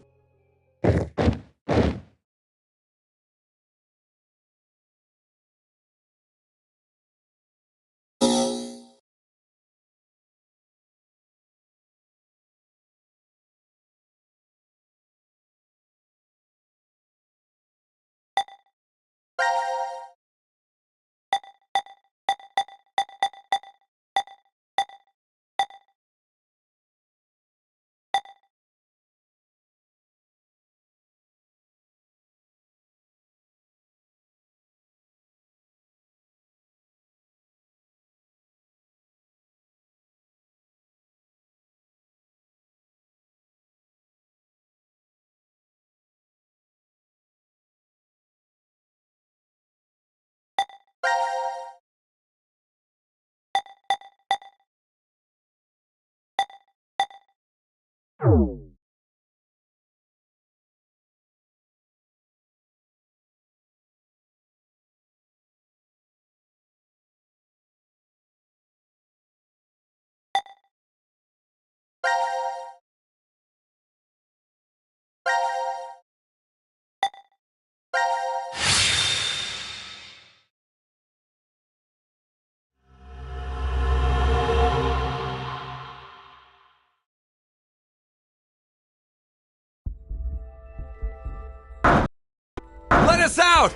Let us out!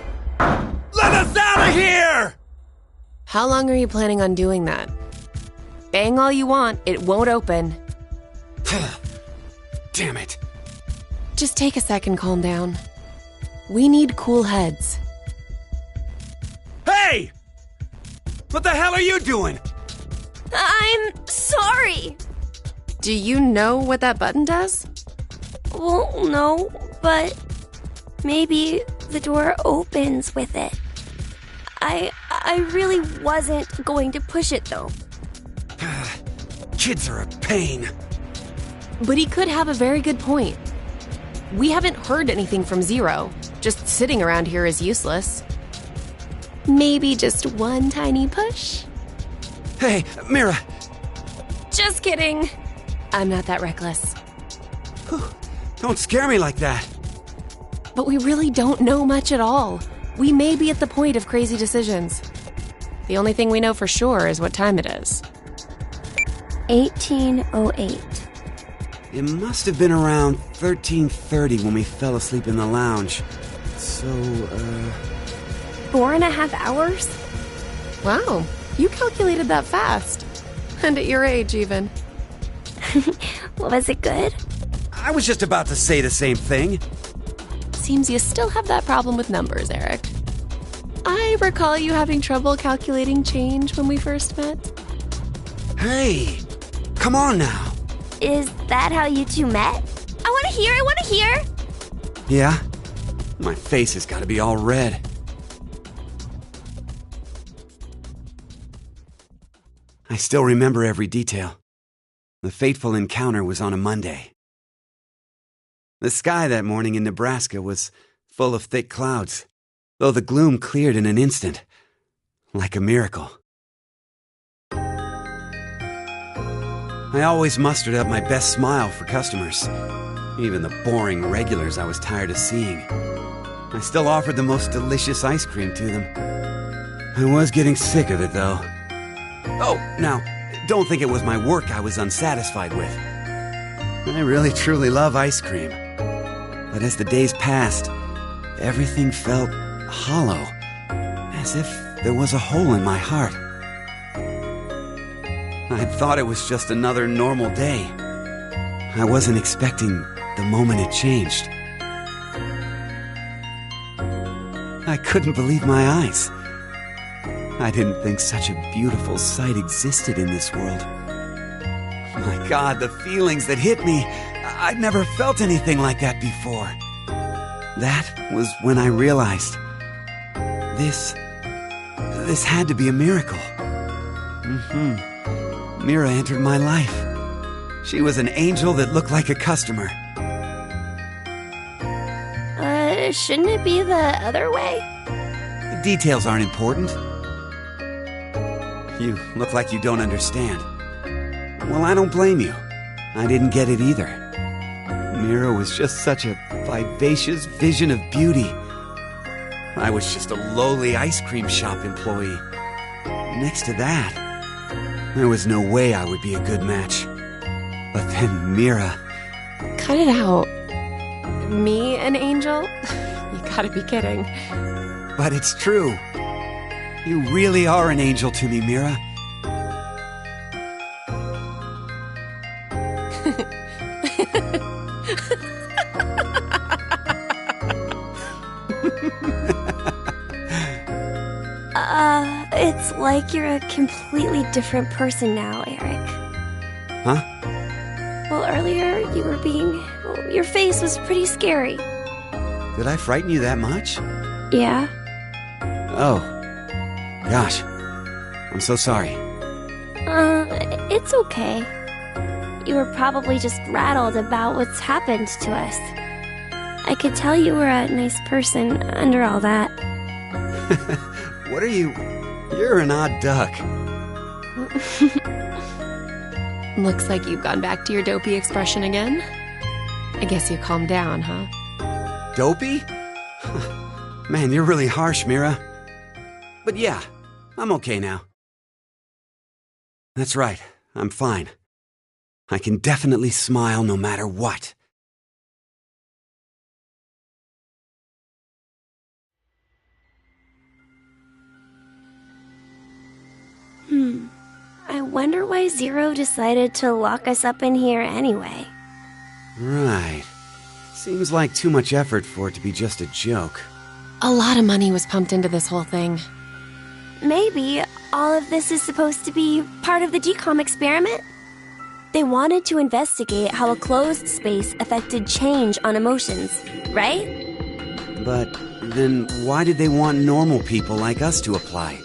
Let us out of here! How long are you planning on doing that? Bang all you want, it won't open. Damn it. Just take a second, calm down. We need cool heads. Hey! What the hell are you doing? I'm sorry. Do you know what that button does? Well, no, but maybe the door opens with it. I really wasn't going to push it, though. Kids are a pain. But he could have a very good point. We haven't heard anything from Zero. Just sitting around here is useless. Maybe just one tiny push? Hey, Mira. Just kidding. I'm not that reckless. Don't scare me like that. But we really don't know much at all. We may be at the point of crazy decisions. The only thing we know for sure is what time it is. 1808. It must have been around 1330 when we fell asleep in the lounge. So, 4.5 hours? Wow, you calculated that fast. And at your age, even. Was it good? I was just about to say the same thing. Seems you still have that problem with numbers, Eric. I recall you having trouble calculating change when we first met. Hey, come on now. Is that how you two met? I want to hear! Yeah? My face has got to be all red. I still remember every detail. The fateful encounter was on a Monday. The sky that morning in Nebraska was full of thick clouds, though the gloom cleared in an instant, like a miracle. I always mustered up my best smile for customers, even the boring regulars I was tired of seeing. I still offered the most delicious ice cream to them. I was getting sick of it, though. Oh, now, don't think it was my work I was unsatisfied with. I really truly love ice cream. But as the days passed, everything felt hollow, as if there was a hole in my heart. I thought it was just another normal day. I wasn't expecting the moment it changed. I couldn't believe my eyes. I didn't think such a beautiful sight existed in this world. My God, the feelings that hit me, I'd never felt anything like that before. That was when I realized this had to be a miracle. Mira entered my life. She was an angel that looked like a customer. Shouldn't it be the other way? The details aren't important. You look like you don't understand. Well, I don't blame you. I didn't get it either. Mira was just such a vivacious vision of beauty. I was just a lowly ice cream shop employee. Next to that, there was no way I would be a good match. But then Mira... Cut it out. Me, an angel? You gotta be kidding. But it's true. You really are an angel to me, Mira. It's like you're a completely different person now, Eric. Huh? Well, earlier you were your face was pretty scary. Did I frighten you that much? Yeah. Oh. Gosh. I'm so sorry. It's okay. You were probably just rattled about what's happened to us. I could tell you were a nice person under all that. What are you... You're an odd duck. Looks like you've gone back to your dopey expression again. I guess you calmed down, huh? Dopey? Man, you're really harsh, Mira. But yeah, I'm okay now. That's right, I'm fine. I can definitely smile no matter what. I wonder why Zero decided to lock us up in here anyway. Right. Seems like too much effort for it to be just a joke. A lot of money was pumped into this whole thing. Maybe all of this is supposed to be part of the DCOM experiment? They wanted to investigate how a closed space affected change on emotions, right? But then why did they want normal people like us to apply?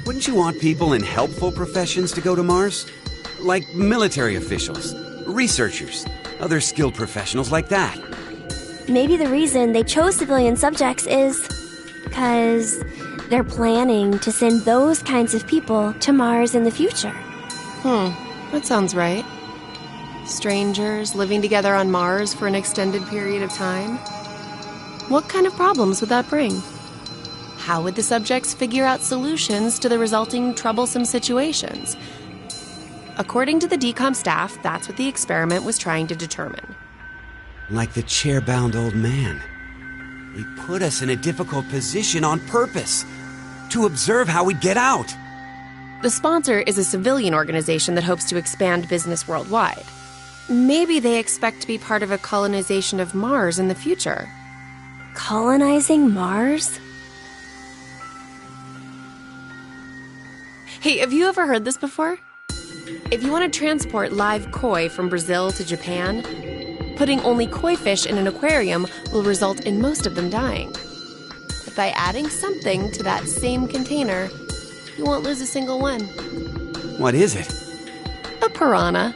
Wouldn't you want people in helpful professions to go to Mars? Like military officials, researchers, other skilled professionals like that. Maybe the reason they chose civilian subjects is because they're planning to send those kinds of people to Mars in the future. That sounds right. Strangers living together on Mars for an extended period of time. What kind of problems would that bring? How would the subjects figure out solutions to the resulting troublesome situations? According to the DCOM staff, that's what the experiment was trying to determine. Like the chair-bound old man. He put us in a difficult position on purpose, to observe how we'd get out. The sponsor is a civilian organization that hopes to expand business worldwide. Maybe they expect to be part of a colonization of Mars in the future. Colonizing Mars? Hey, have you ever heard this before? If you want to transport live koi from Brazil to Japan, putting only koi fish in an aquarium will result in most of them dying. But by adding something to that same container, you won't lose a single one. What is it? A piranha.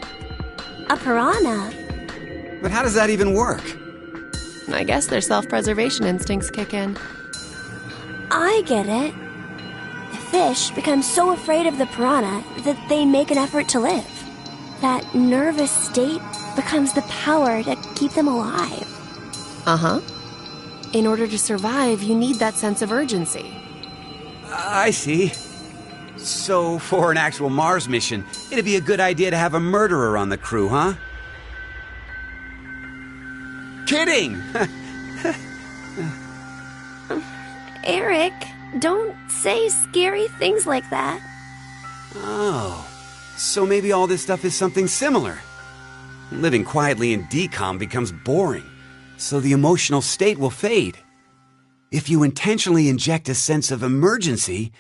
A piranha? But how does that even work? I guess their self-preservation instincts kick in. I get it. The fish become so afraid of the piranha that they make an effort to live. That nervous state becomes the power to keep them alive. Uh-huh. In order to survive, you need that sense of urgency. I see. So, for an actual Mars mission, it'd be a good idea to have a murderer on the crew, huh? Kidding! Eric, don't say scary things like that. Oh, so maybe all this stuff is something similar. Living quietly in DCOM becomes boring, so the emotional state will fade. If you intentionally inject a sense of emergency...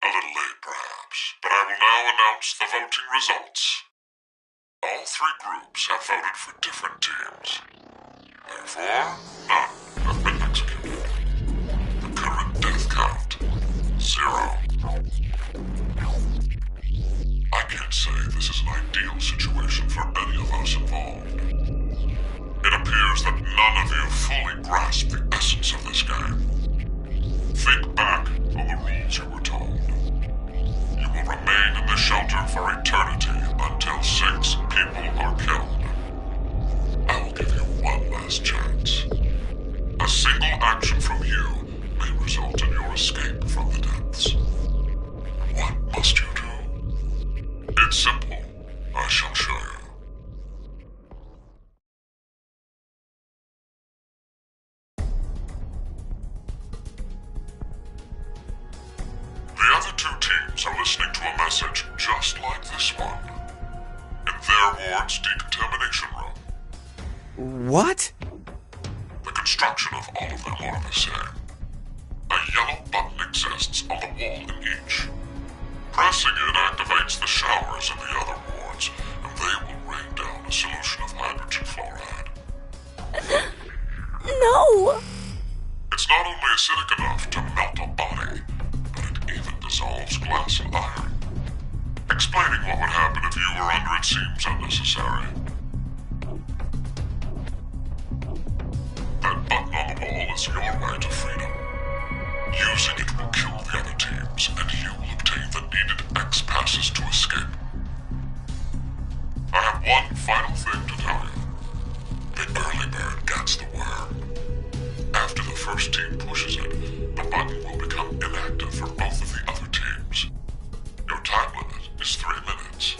A little late, perhaps, but I will now announce the voting results. All three groups have voted for different teams. Therefore, none have been executed. The current death count, 0. I can't say this is an ideal situation for any of us involved. It appears that none of you fully grasp the essence of this game. Think back on the rules you were told. You will remain in the shelter for eternity until 6 people are killed. I will give you one last chance. A single action from you may result in your escape from the depths. What must you do? It's simple. I shall show you. The other 2 teams are listening to a message just like this one. In their ward's decontamination room. What? The construction of all of them are the same. A yellow button exists on the wall in each. Pressing it activates the showers in the other wards, and they will rain down a solution of hydrogen fluoride. No! It's not only acidic enough to melt a body, but it even dissolves glass and iron. Explaining what would happen if you were under it seems unnecessary. That button on the wall is your way to freedom. Using it will kill the other teams, and you will obtain the needed X passes to escape. I have one final thing to tell you. The early bird gets the worm. After the first team pushes it, the button will become inactive for both of the other teams. Your time limit is 3 minutes.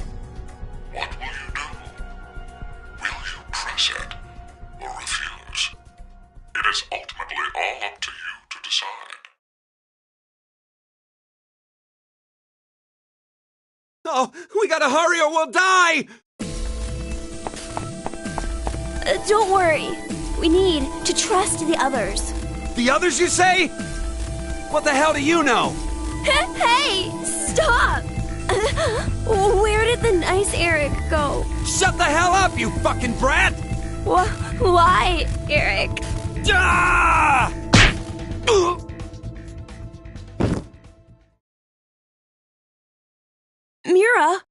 What will you do? Will you press it or refuse? It is ultimately all up to you to decide. Oh, we gotta hurry or we'll die! Don't worry. We need to trust the others. The others, you say? What the hell do you know? Hey! Stop! Where did the nice Eric go? Shut the hell up, you fucking brat! Why, Eric? Ah! Mira?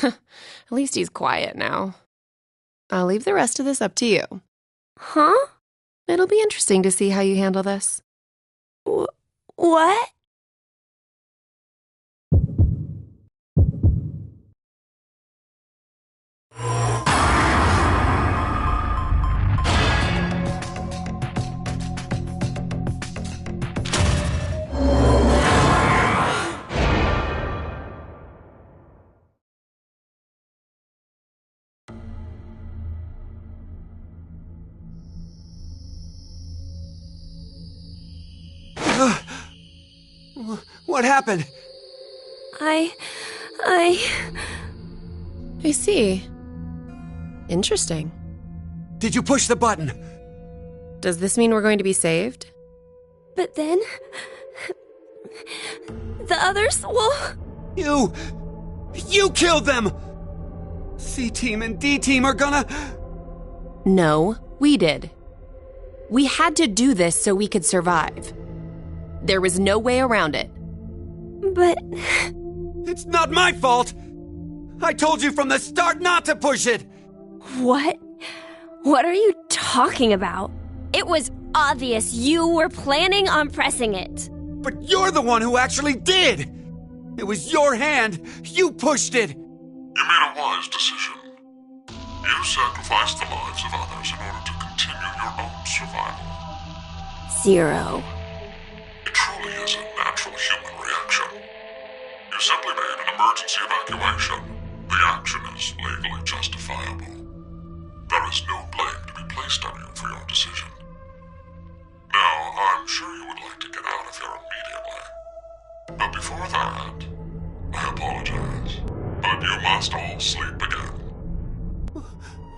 At least he's quiet now. I'll leave the rest of this up to you. Huh? It'll be interesting to see how you handle this. What? What happened? I see. Interesting. Did you push the button? Does this mean we're going to be saved? But then... the others will... You killed them! C-Team and D-Team are gonna... No, we did. We had to do this so we could survive. There was no way around it. But... It's not my fault! I told you from the start not to push it! What? What are you talking about? It was obvious you were planning on pressing it. But you're the one who actually did! It was your hand! You pushed it! You made a wise decision. You sacrificed the lives of others in order to continue your own survival. Zero. It truly is a natural human reaction. You simply made an emergency evacuation. The action is legally justifiable. There is no blame to be placed on you for your decision. Now, I'm sure you would like to get out of here immediately. But before that, I apologize. But you must all sleep again.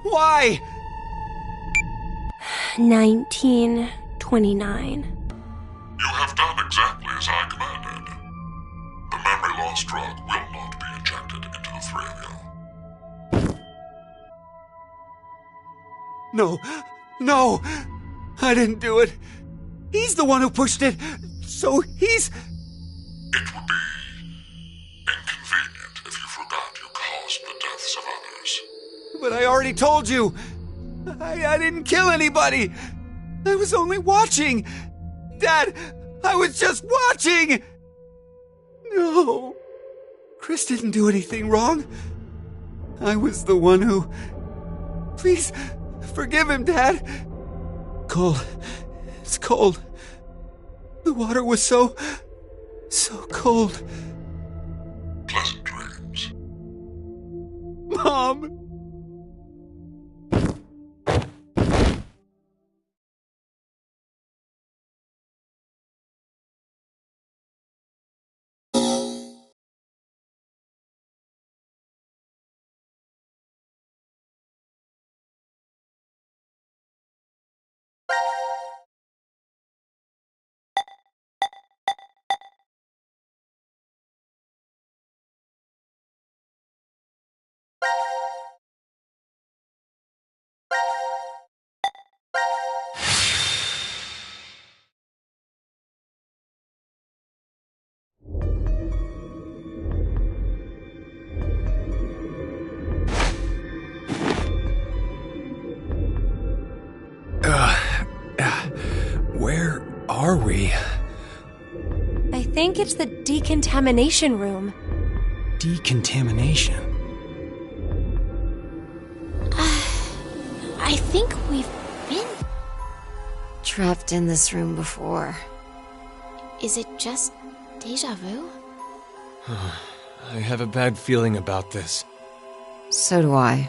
Why? 1929. You have done exactly as I commanded. The memory loss drug will not be injected into the three of you. No, I didn't do it. He's the one who pushed it, so he's... It would be inconvenient if you forgot you caused the deaths of others. But I already told you. I didn't kill anybody. I was only watching. Dad, I was just watching. No. Chris didn't do anything wrong. I was the one who... Please, forgive him, Dad. Cold. It's cold. The water was so cold. Pleasant dreams. Mom! Where are we? I think it's the decontamination room. Decontamination? I think we've been... Trapped in this room before. Is it just deja vu? I have a bad feeling about this. So do I.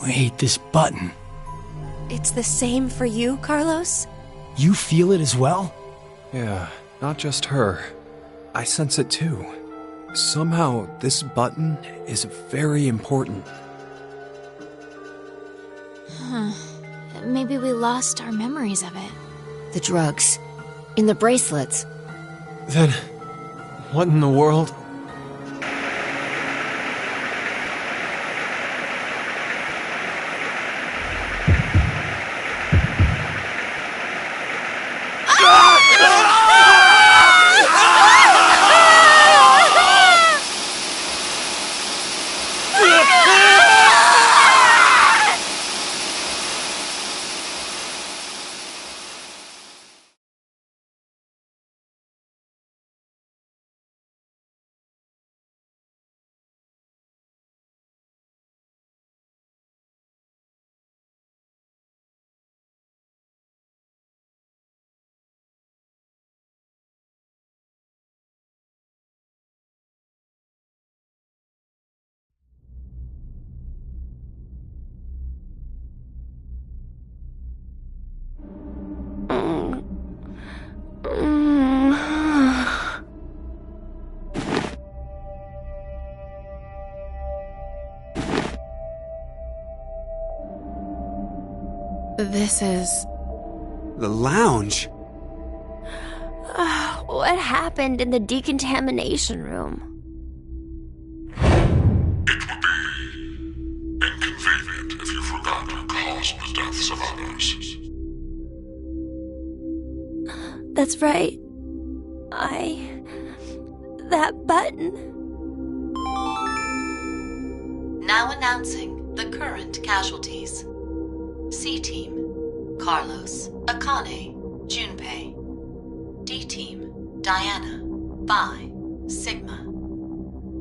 Wait, this button. It's the same for you, Carlos? You feel it as well? Yeah, not just her. I sense it too. Somehow, this button is very important. Maybe we lost our memories of it. The drugs. In the bracelets. Then, what in the world? This is... The lounge? What happened in the decontamination room? It would be inconvenient if you forgot who caused the deaths of others. That's right. That button. Now announcing the current casualties. C-Team, Carlos, Akane, Junpei. D-Team, Diana, Bai, Sigma.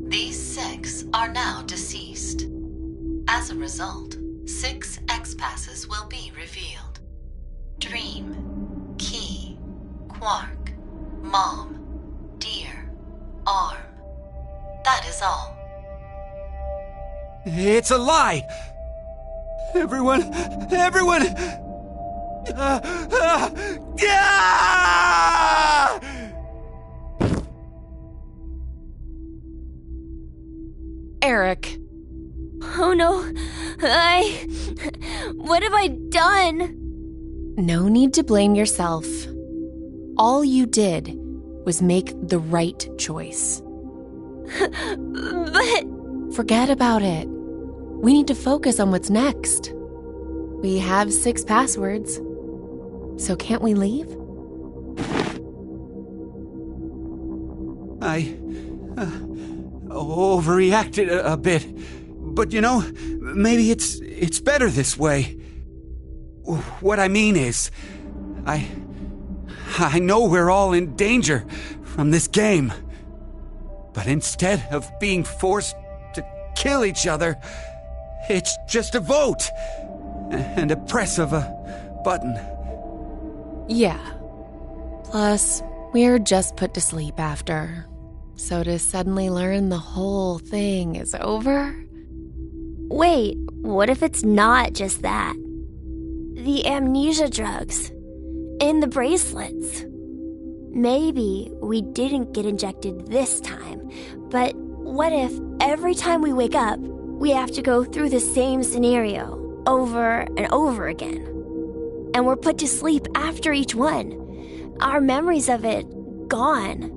These 6 are now deceased. As a result, 6 X-Passes will be revealed. Dream, Key, Quark, Mom, Deer, Arm. That is all. It's a lie! Everyone! Eric. Oh no. What have I done? No need to blame yourself. All you did was make the right choice. But... Forget about it. We need to focus on what's next. We have 6 passwords. So can't we leave? I overreacted a bit. But you know, maybe it's better this way. What I mean is, I know we're all in danger from this game. But instead of being forced to kill each other, it's just a vote and a press of a button. Yeah. Plus, we're just put to sleep after. So to suddenly learn the whole thing is over? Wait, what if it's not just that? The amnesia drugs. In the bracelets. Maybe we didn't get injected this time, but what if every time we wake up, we have to go through the same scenario over and over again? And we're put to sleep after each one. Our memories of it gone.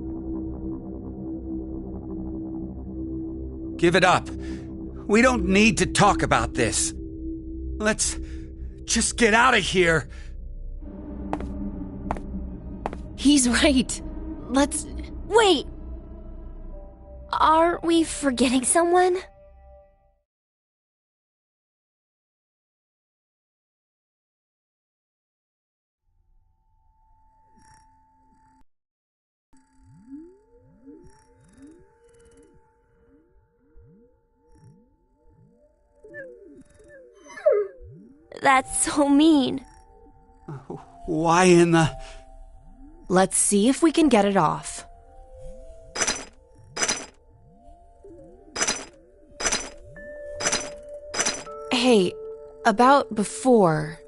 Give it up. We don't need to talk about this. Let's just get out of here. He's right. Let's... Wait! Aren't we forgetting someone? That's so mean. Why in the... Let's see if we can get it off. Hey, about before,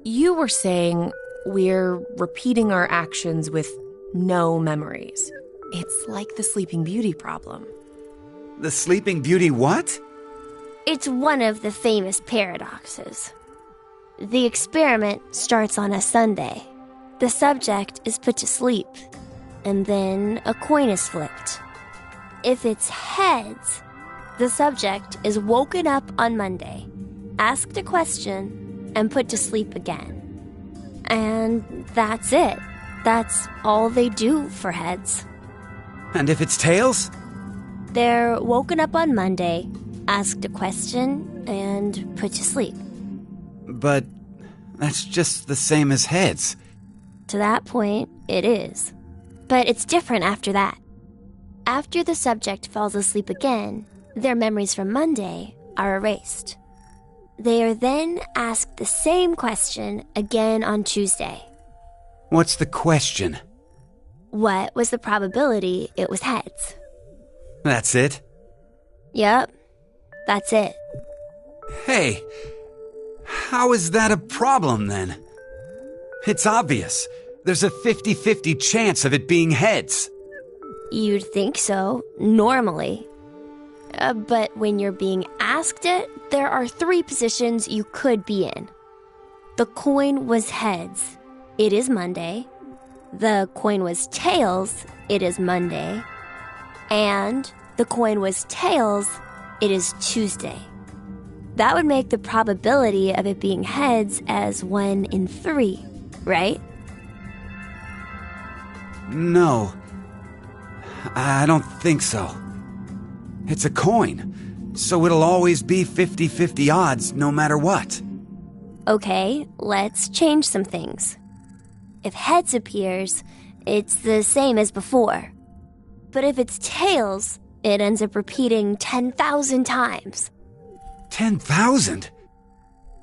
you were saying we're repeating our actions with no memories. It's like the Sleeping Beauty problem. The Sleeping Beauty what? It's one of the famous paradoxes. The experiment starts on a Sunday. The subject is put to sleep, and then a coin is flipped. If it's heads, the subject is woken up on Monday, asked a question, and put to sleep again. And that's it. That's all they do for heads. And if it's tails? They're woken up on Monday, asked a question, and put to sleep. But that's just the same as heads. To that point, it is. But it's different after that. After the subject falls asleep again, their memories from Monday are erased. They are then asked the same question again on Tuesday. What's the question? What was the probability it was heads? That's it? Yep, that's it. Hey, how is that a problem then? It's obvious. There's a 50-50 chance of it being heads. You'd think so, normally. But when you're being asked it, there are 3 positions you could be in. the coin was heads, it is Monday. The coin was tails, it is Monday. And the coin was tails, it is Tuesday. That would make the probability of it being heads as 1 in 3, right? No. I don't think so. It's a coin, so it'll always be 50-50 odds no matter what. Okay, let's change some things. If heads appears, it's the same as before. But if it's tails, it ends up repeating 10,000 times. 10,000?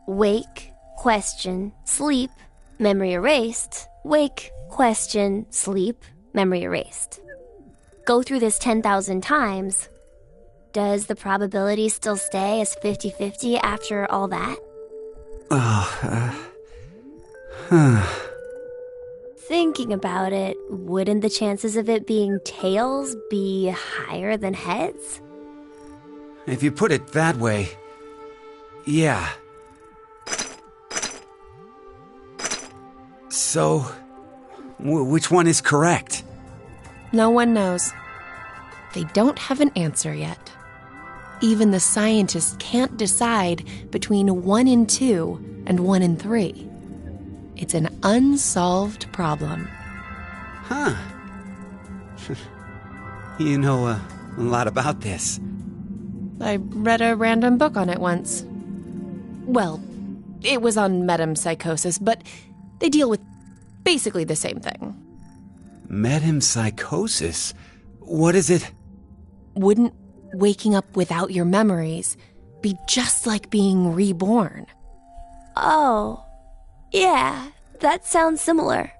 Wake, question, sleep, memory erased. Wake, question, sleep, memory erased. Go through this 10,000 times. Does the probability still stay as 50-50 after all that? Thinking about it, wouldn't the chances of it being tails be higher than heads? If you put it that way, yeah. So, which one is correct? No one knows. They don't have an answer yet. Even the scientists can't decide between 1 in 2 and 1 in 3. It's an unsolved problem. Huh. You know a lot about this. I read a random book on it once. Well, it was on metempsychosis, but they deal with basically the same thing. Metempsychosis? What is it? Wouldn't waking up without your memories be just like being reborn? Oh, yeah, that sounds similar.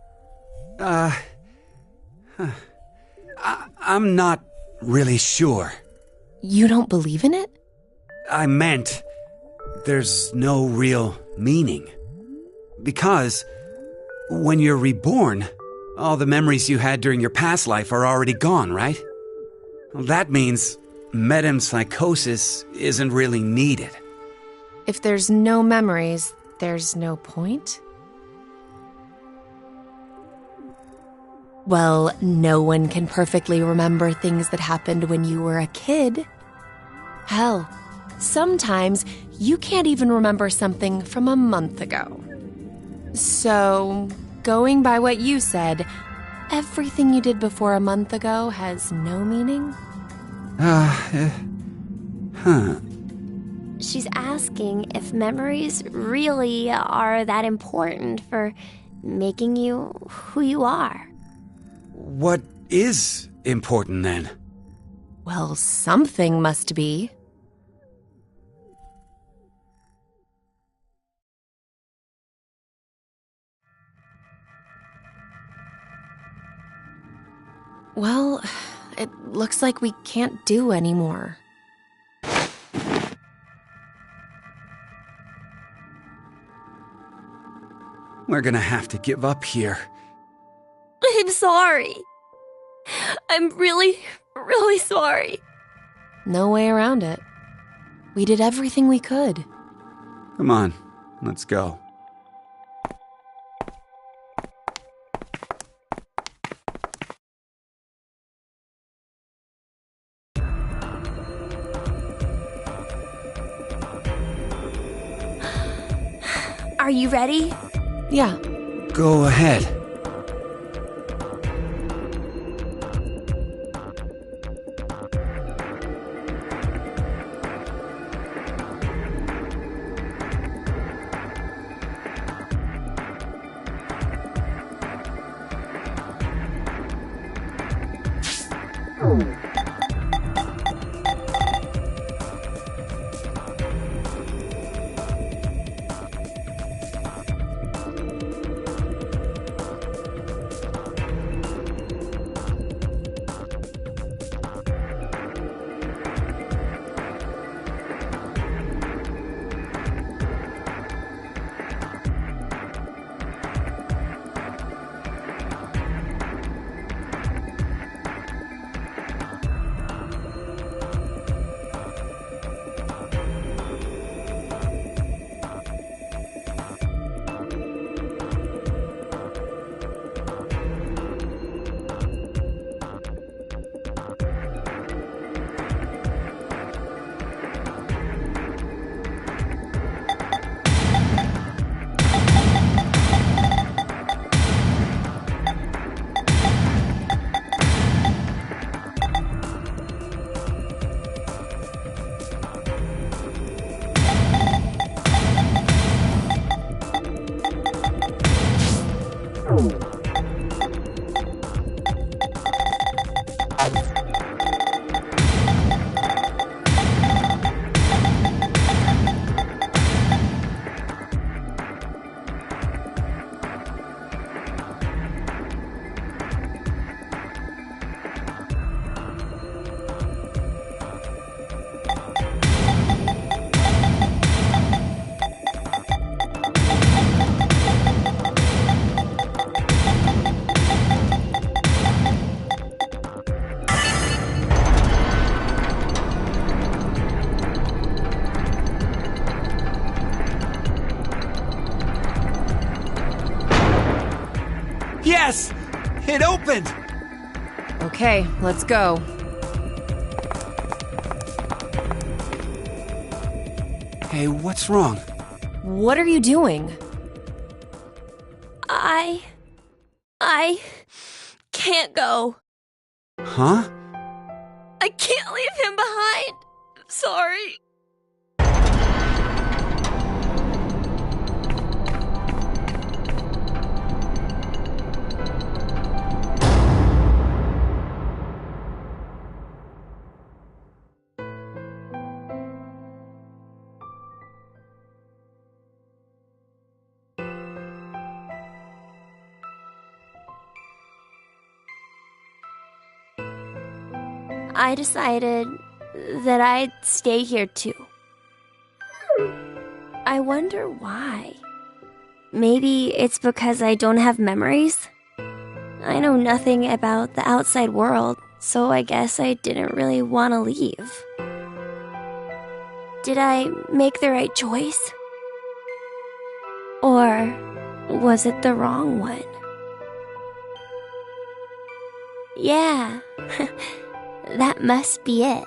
I'm not really sure. You don't believe in it? I meant there's no real meaning. Because when you're reborn, all the memories you had during your past life are already gone, right? That means metempsychosis isn't really needed. If there's no memories, there's no point? Well, no one can perfectly remember things that happened when you were a kid. Hell, sometimes you can't even remember something from a month ago. So, going by what you said, everything you did before a month ago has no meaning? She's asking if memories really are that important for making you who you are. What is important then? Well, something must be. Well, it looks like we can't do anymore. We're gonna have to give up here. I'm sorry. I'm really, really sorry. No way around it. We did everything we could. Come on, let's go. Are you ready? Yeah. Go ahead. Yes! It opened! Okay, let's go. Hey, what's wrong? What are you doing? I can't go. Huh? I can't leave him behind. Sorry. I decided that I'd stay here too. I wonder why. Maybe it's because I don't have memories? I know nothing about the outside world, so I guess I didn't really want to leave. Did I make the right choice? Or was it the wrong one? Yeah. That must be it.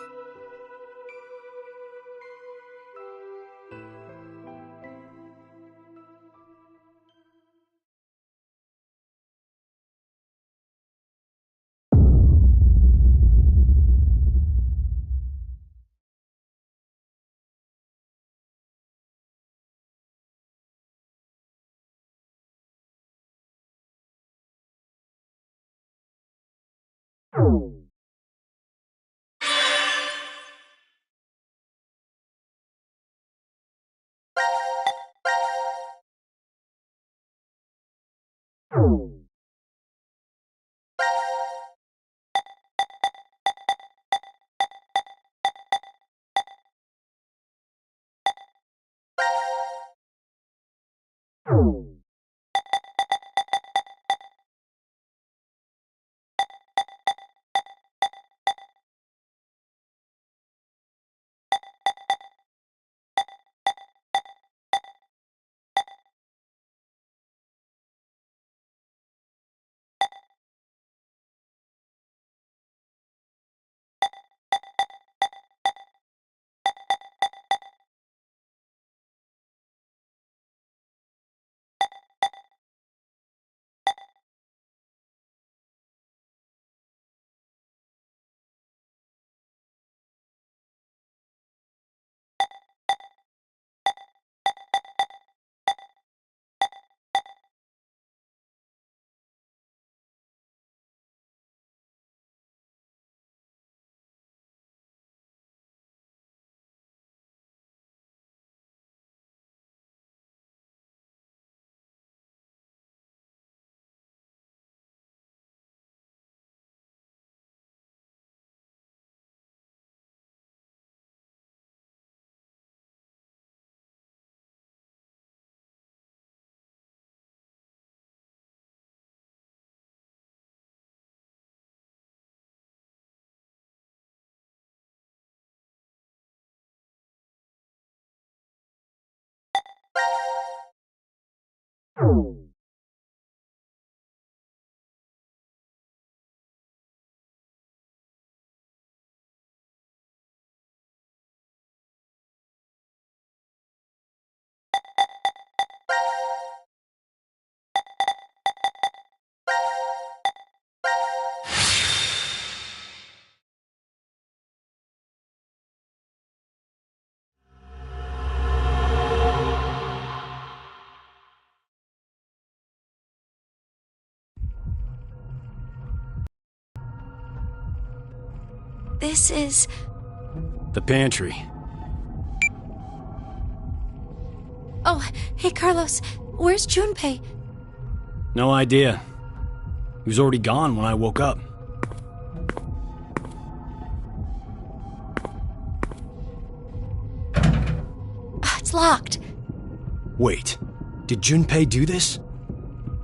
This is... The pantry. Oh, hey Carlos, where's Junpei? No idea. He was already gone when I woke up. It's locked. Wait, did Junpei do this?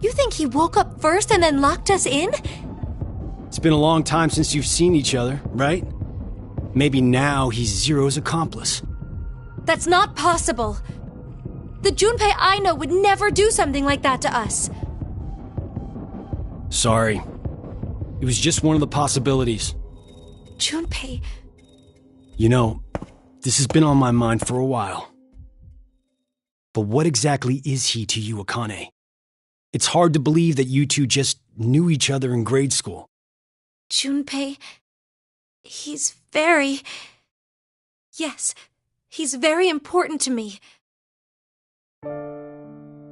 You think he woke up first and then locked us in? It's been a long time since you've seen each other, right? Maybe now he's Zero's accomplice. That's not possible. The Junpei I know would never do something like that to us. Sorry. It was just one of the possibilities. Junpei... You know, this has been on my mind for a while. But what exactly is he to you, Akane? It's hard to believe that you two just knew each other in grade school. Junpei... He's very... Yes, he's very important to me.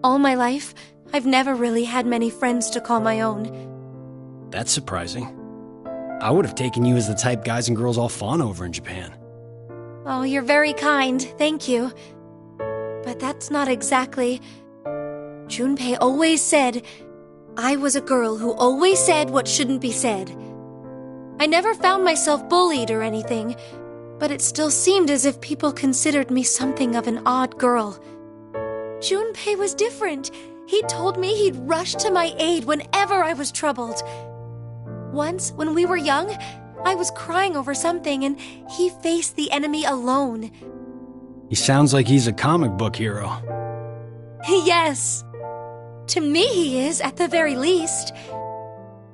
All my life, I've never really had many friends to call my own. That's surprising. I would have taken you as the type guys and girls all fawn over in Japan. Oh, you're very kind, thank you. But that's not exactly... Junpei always said I was a girl who always said what shouldn't be said. I never found myself bullied or anything, but it still seemed as if people considered me something of an odd girl. Junpei was different. He told me he'd rush to my aid whenever I was troubled. Once, when we were young, I was crying over something and he faced the enemy alone. He sounds like he's a comic book hero. Yes. To me he is, at the very least.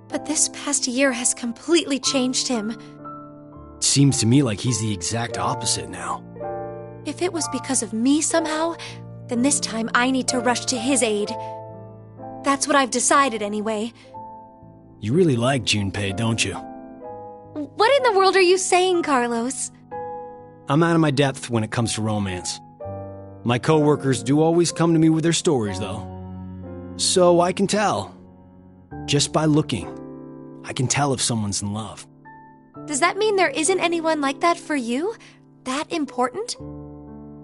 But this past year has completely changed him. It seems to me like he's the exact opposite now. If it was because of me somehow, then this time I need to rush to his aid. That's what I've decided anyway. You really like Junpei, don't you? What in the world are you saying, Carlos? I'm out of my depth when it comes to romance. My coworkers do always come to me with their stories, though. So I can tell. Just by looking, I can tell if someone's in love. Does that mean there isn't anyone like that for you? That important?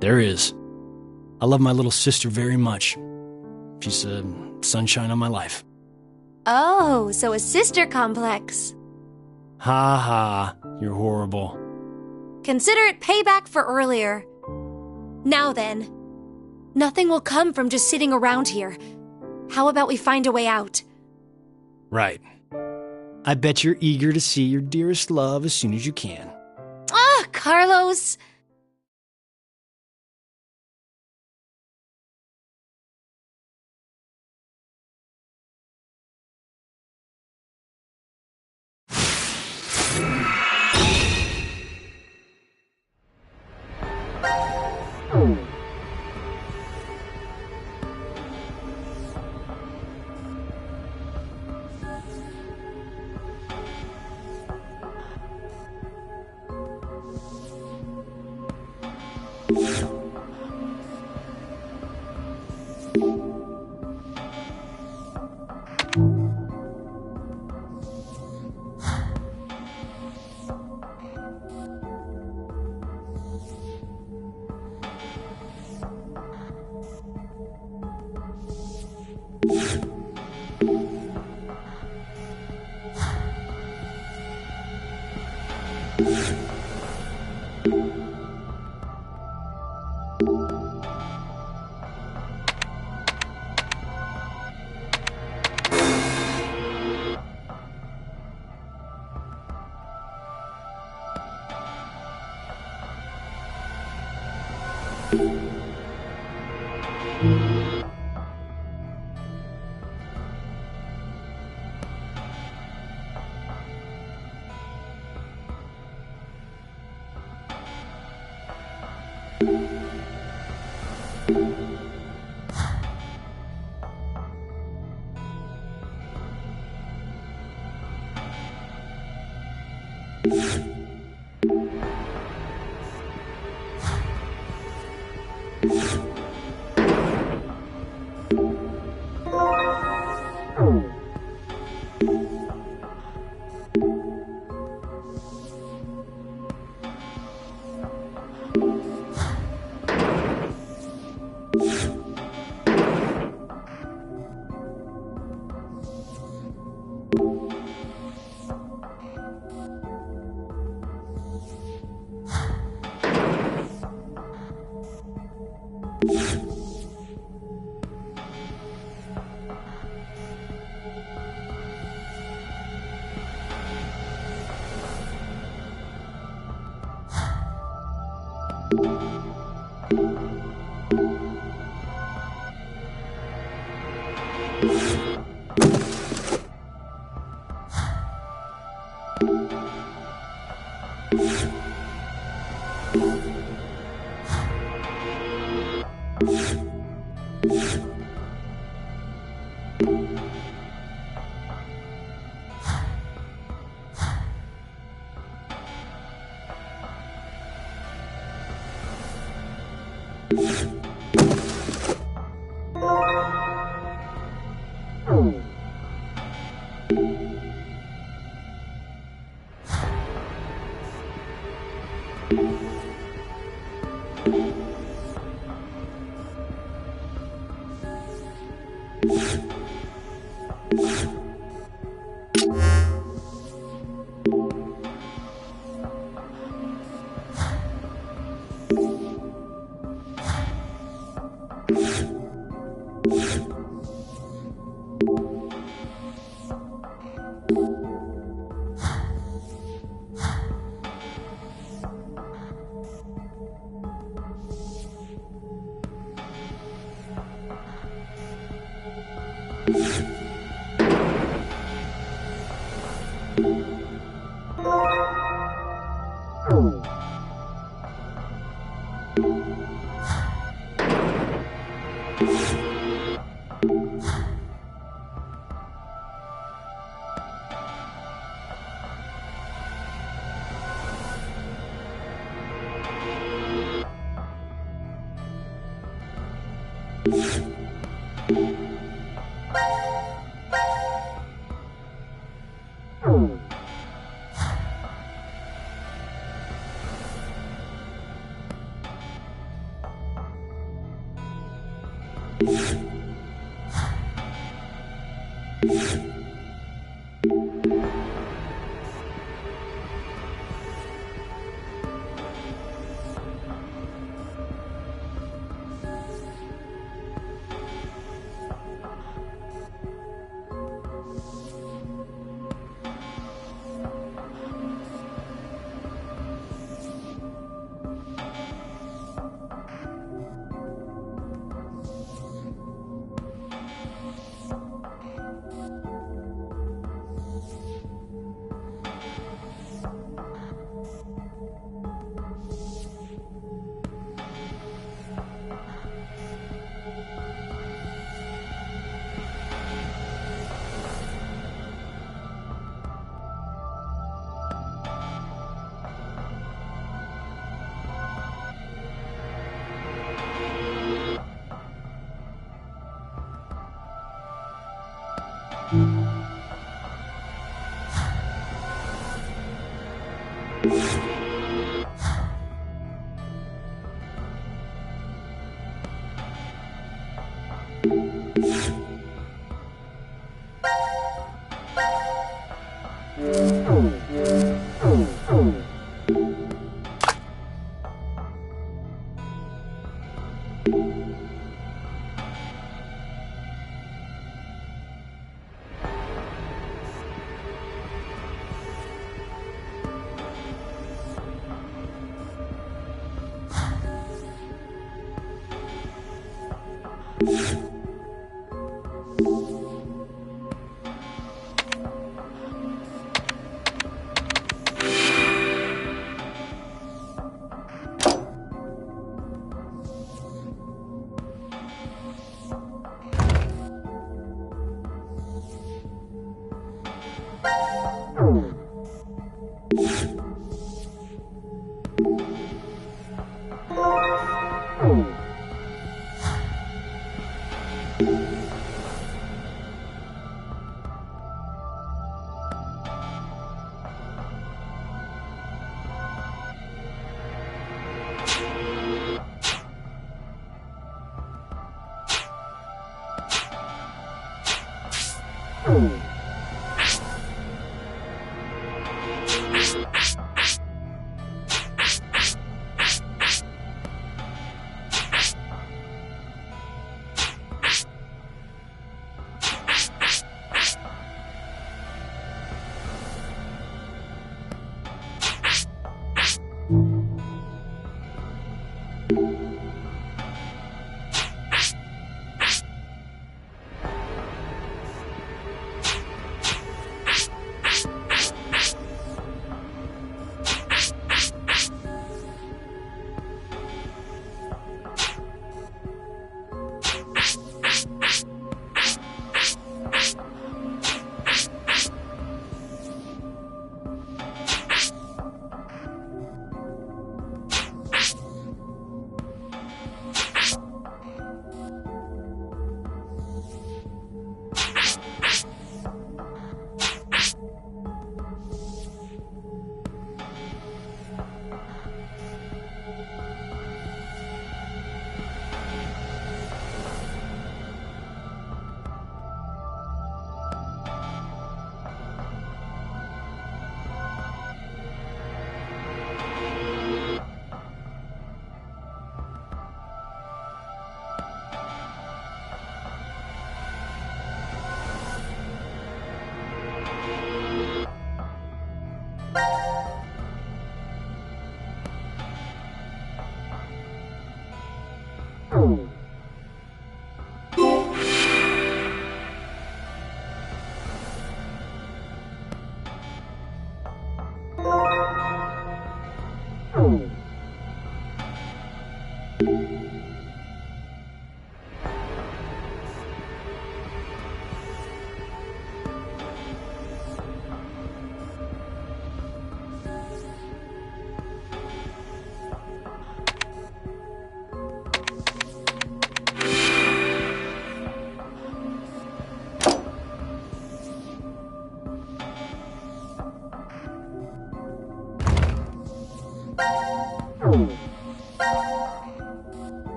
There is. I love my little sister very much. She's a sunshine on my life. Oh, so a sister complex. Ha ha, you're horrible. Consider it payback for earlier. Now then, nothing will come from just sitting around here. How about we find a way out? Right. I bet you're eager to see your dearest love as soon as you can. Ah, Carlos!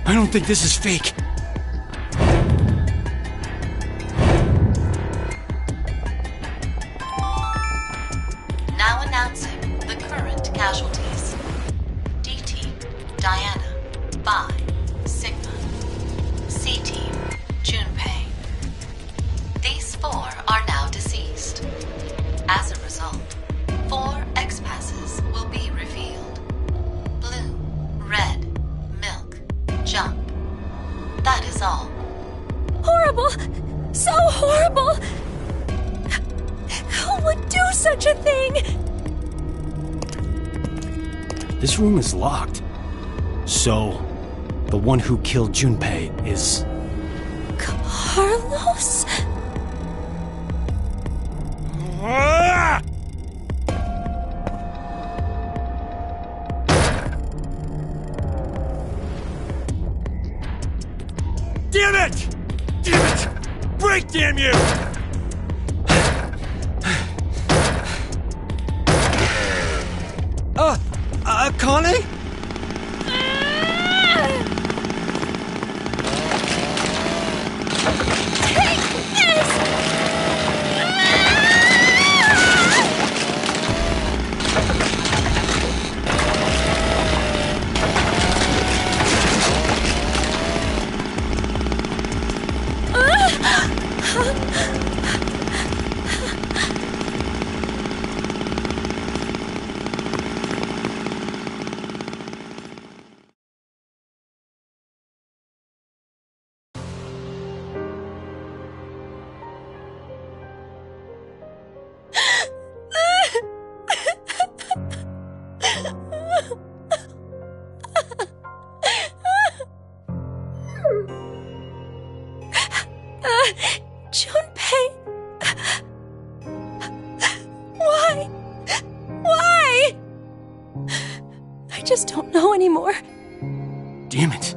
I don't think this is fake. Now announcing the current casualties. D-Team, Diana, Bai, Sigma. C-Team, Junpei. These 4 are now deceased. As a result, 4 X-passes will be revealed. Blue, red, milk, jump. That is all. Horrible! So horrible! Who would do such a thing? This room is locked. So, the one who killed Junpei is... Carlos? Damn it! Damn it! Break, damn you! Connie? Junpei! Why? Why? I just don't know anymore. Damn it.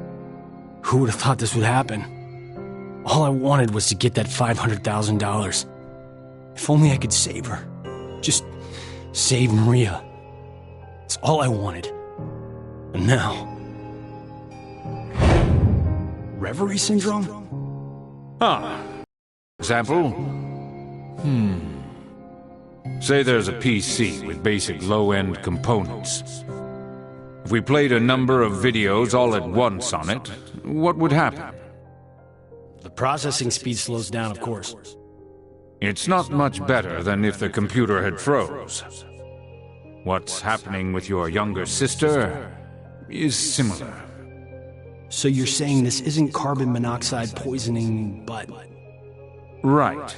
Who would have thought this would happen? All I wanted was to get that $500,000. If only I could save her. Just save Maria. It's all I wanted. And now... Reverie syndrome? Example? Say there's a PC with basic low-end components. If we played a number of videos all at once on it, what would happen? The processing speed slows down, of course. It's not much better than if the computer had froze. What's happening with your younger sister is similar. So you're saying this isn't carbon monoxide poisoning, but... Right.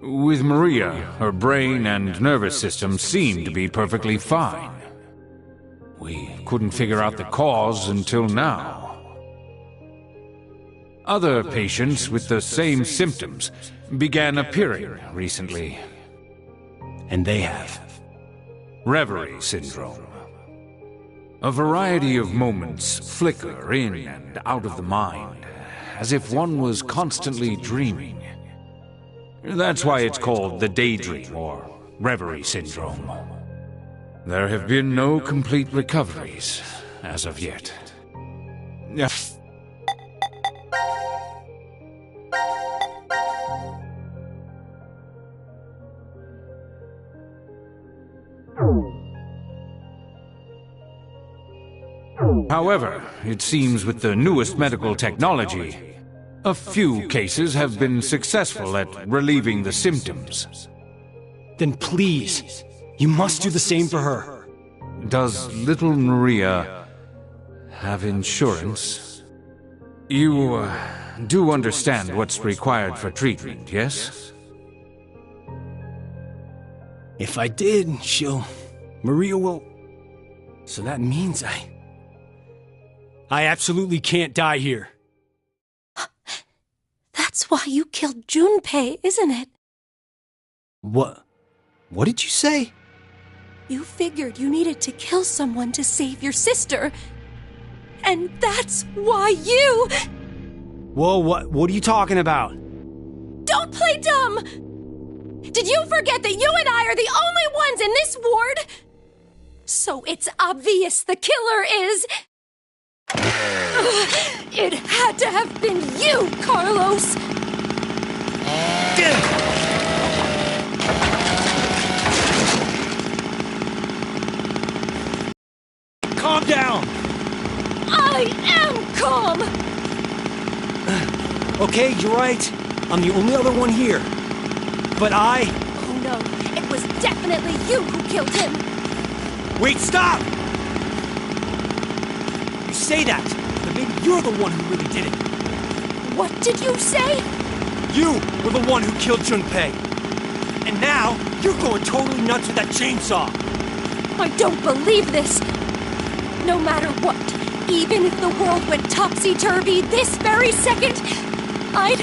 With Maria, her brain and nervous system seem to be perfectly fine. We couldn't figure out the cause until now. Other patients with the same symptoms began appearing recently. And they have? Reverie syndrome. A variety of moments flicker in and out of the mind, as if one was constantly dreaming. That's why it's called the daydream or reverie syndrome. There have been no complete recoveries as of yet. However, it seems with the newest medical technology, a few cases have been successful at relieving the symptoms. Then please, you must do the same for her. Does little Maria have insurance? You do understand what's required for treatment, yes? If I did, Maria will... So that means I absolutely can't die here. That's why you killed Junpei, isn't it? What did you say? You figured you needed to kill someone to save your sister. And that's why you... Whoa, what are you talking about? Don't play dumb! Did you forget that you and I are the only ones in this ward? So it's obvious the killer is... It had to have been you, Carlos! Calm down! I am calm! Okay, you're right. I'm the only other one here. But I... Oh no, it was definitely you who killed him! Wait, stop! You say that, but maybe you're the one who really did it. What did you say? You were the one who killed Junpei. And now, you're going totally nuts with that chainsaw. I don't believe this! No matter what, even if the world went topsy-turvy this very second, I'd...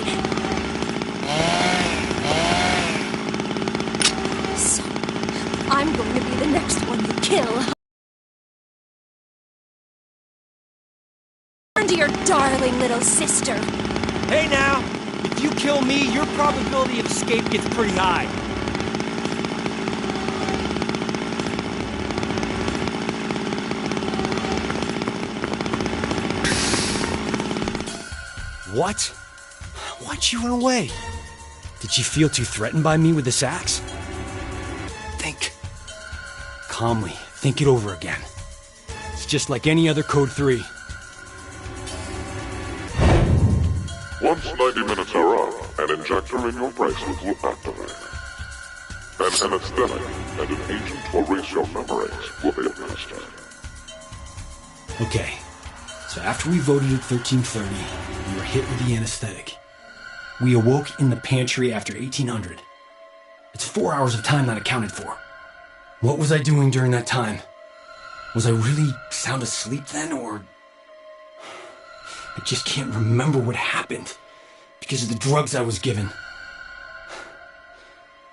So, I'm going to be the next one you kill. Turn to your darling little sister. Hey now, if you kill me, your probability of escape gets pretty high. What? Why'd she run away? Did she feel too threatened by me with this axe? Think. Calmly, think it over again. It's just like any other Code 3. Once 90 minutes are up, an injector in your bracelet will activate. An anesthetic and an agent to erase your memories will be administered. Okay, so after we voted at 13:30, we were hit with the anesthetic. We awoke in the pantry after 1800. It's 4 hours of time not accounted for. What was I doing during that time? Was I really sound asleep then, or... I just can't remember what happened because of the drugs I was given.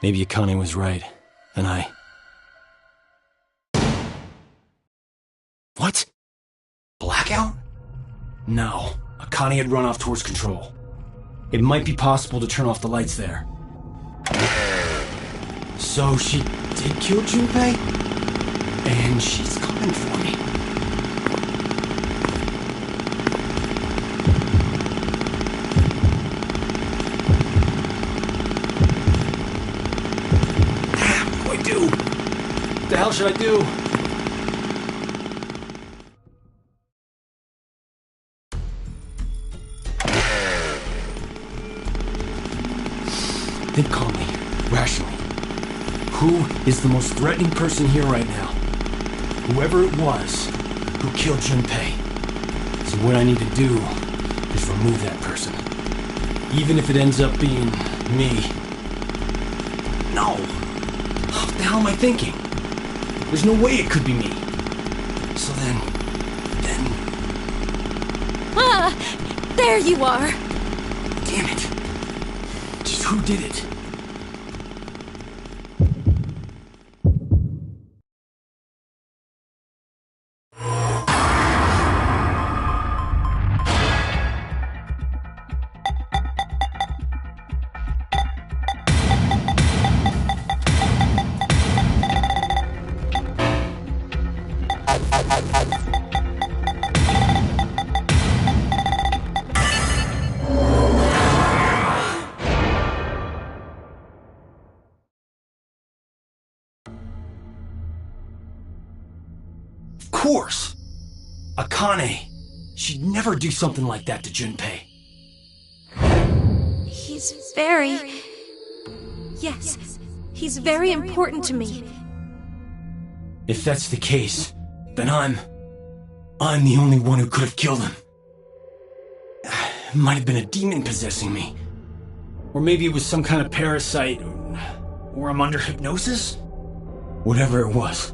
Maybe Akane was right, and I... What? Blackout? No, Akane had run off towards control. It might be possible to turn off the lights there. So she did kill Junpei? And she's coming for me. What do I do? What the hell should I do? Think calmly, rationally. Who is the most threatening person here right now? Whoever it was who killed Junpei. So what I need to do is remove that person. Even if it ends up being me. No! What the hell am I thinking? There's no way it could be me. So then... Ah! There you are! Damn it! Just who did it? Of course! Akane! She'd never do something like that to Junpei. He's very... Yes, he's very important to me. If that's the case, then I'm the only one who could have killed him. It might have been a demon possessing me. Or maybe it was some kind of parasite. Or I'm under hypnosis? Whatever it was,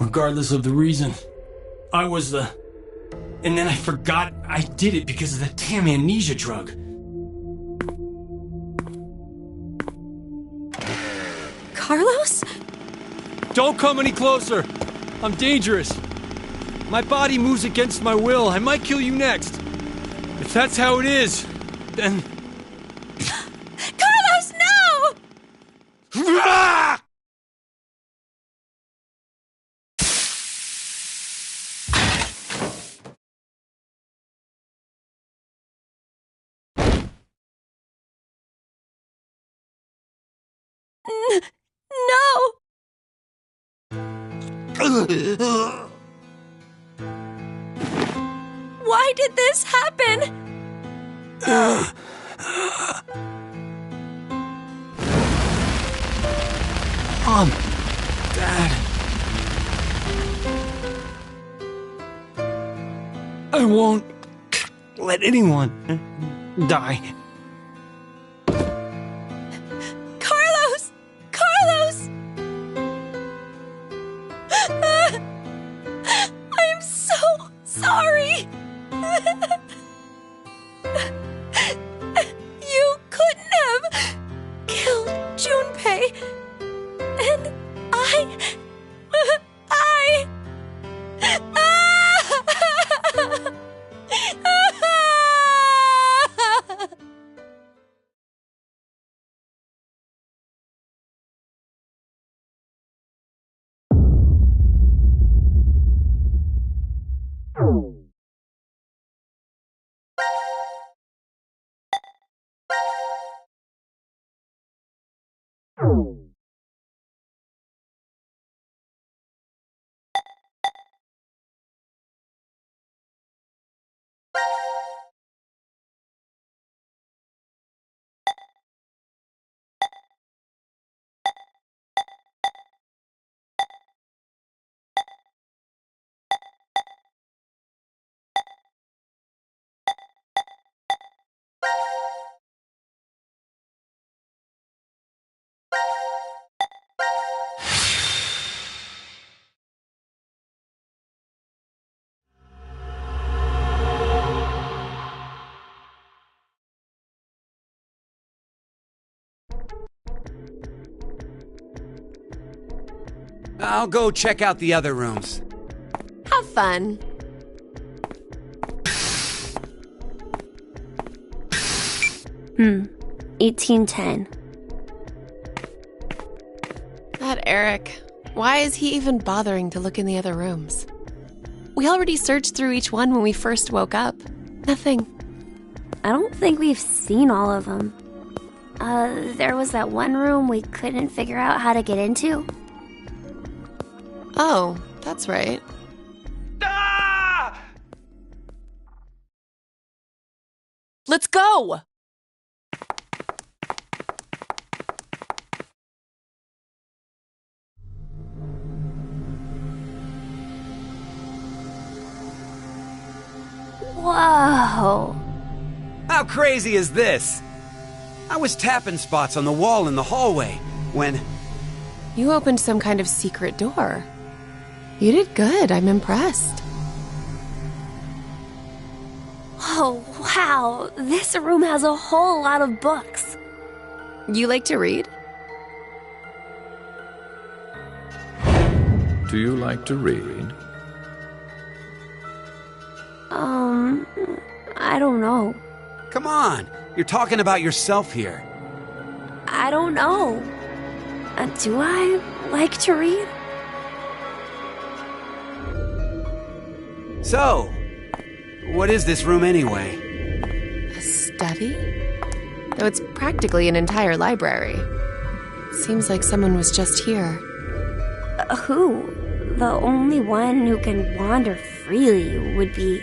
regardless of the reason, I was the... And then I forgot I did it because of that damn amnesia drug. Carlos? Don't come any closer! I'm dangerous. My body moves against my will. I might kill you next. If that's how it is, then... Carlos, no! Ah! No! Why did this happen? Mom! Dad! I won't let anyone die. Carlos! Carlos! I'm so sorry! You couldn't have killed Junpei. And I'll go check out the other rooms. Have fun. Hmm. 1810. That Eric. Why is he even bothering to look in the other rooms? We already searched through each one when we first woke up. Nothing. I don't think we've seen all of them. There was that one room we couldn't figure out how to get into. Oh, that's right. Ah! Let's go! Whoa! How crazy is this? I was tapping spots on the wall in the hallway when... You opened some kind of secret door. You did good. I'm impressed. Oh, wow. This room has a whole lot of books. You like to read? Do you like to read? I don't know. Come on, you're talking about yourself here. I don't know. Do I like to read? So, what is this room anyway? A study? Though it's practically an entire library. Seems like someone was just here. Who? The only one who can wander freely would be...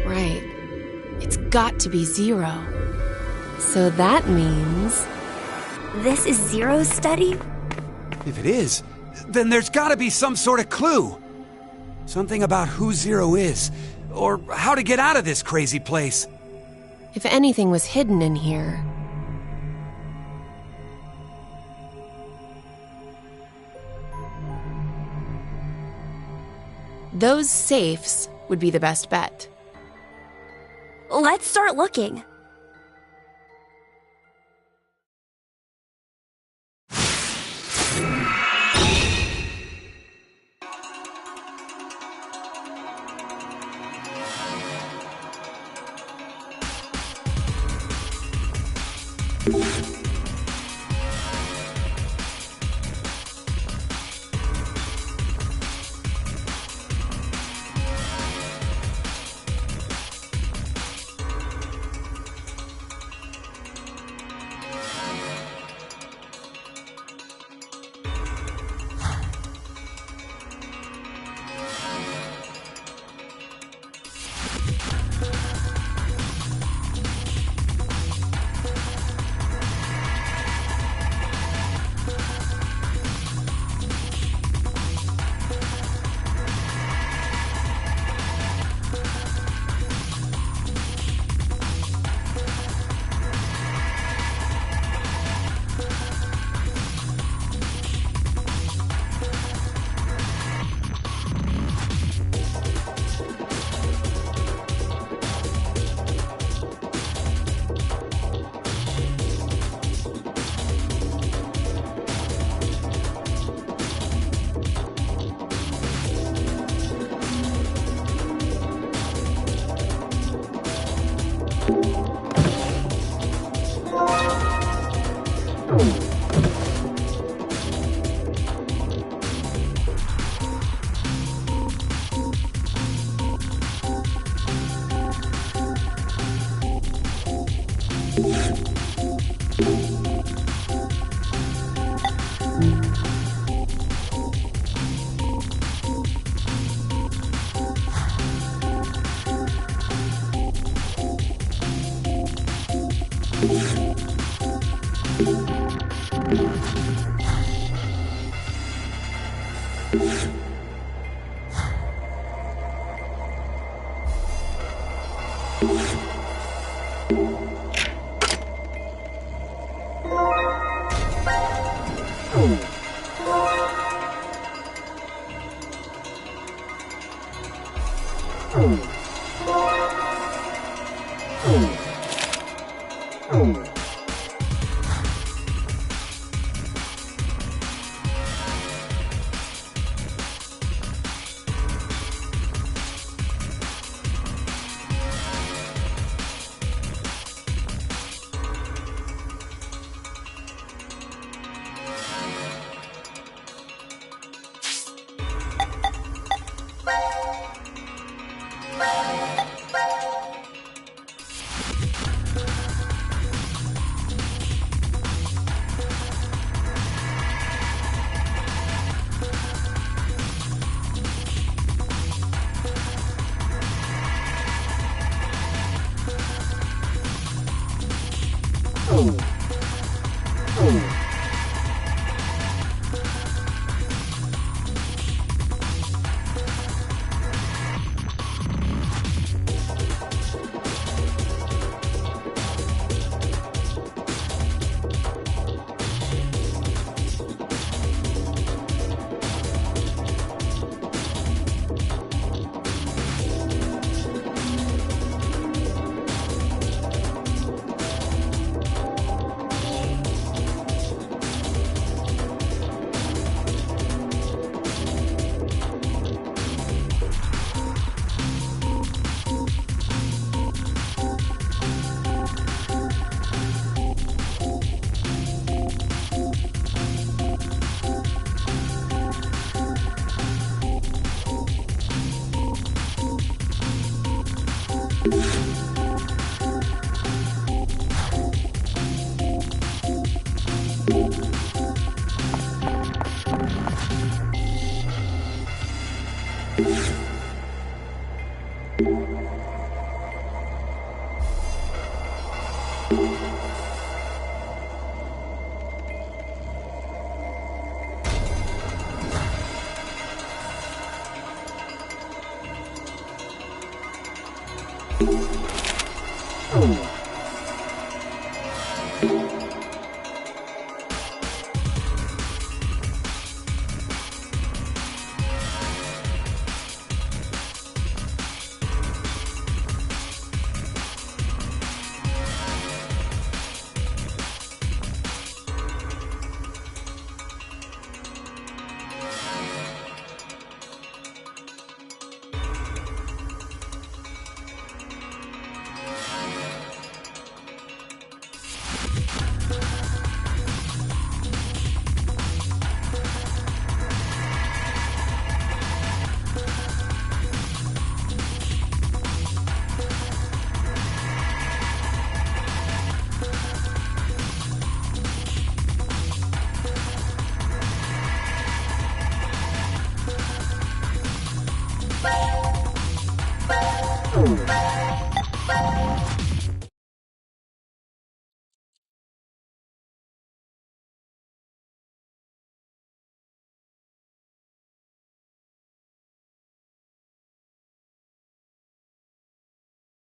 Right. It's got to be Zero. So that means... This is Zero's study? If it is, then there's gotta be some sort of clue. Something about who Zero is, or how to get out of this crazy place. If anything was hidden in here... Those safes would be the best bet. Let's start looking.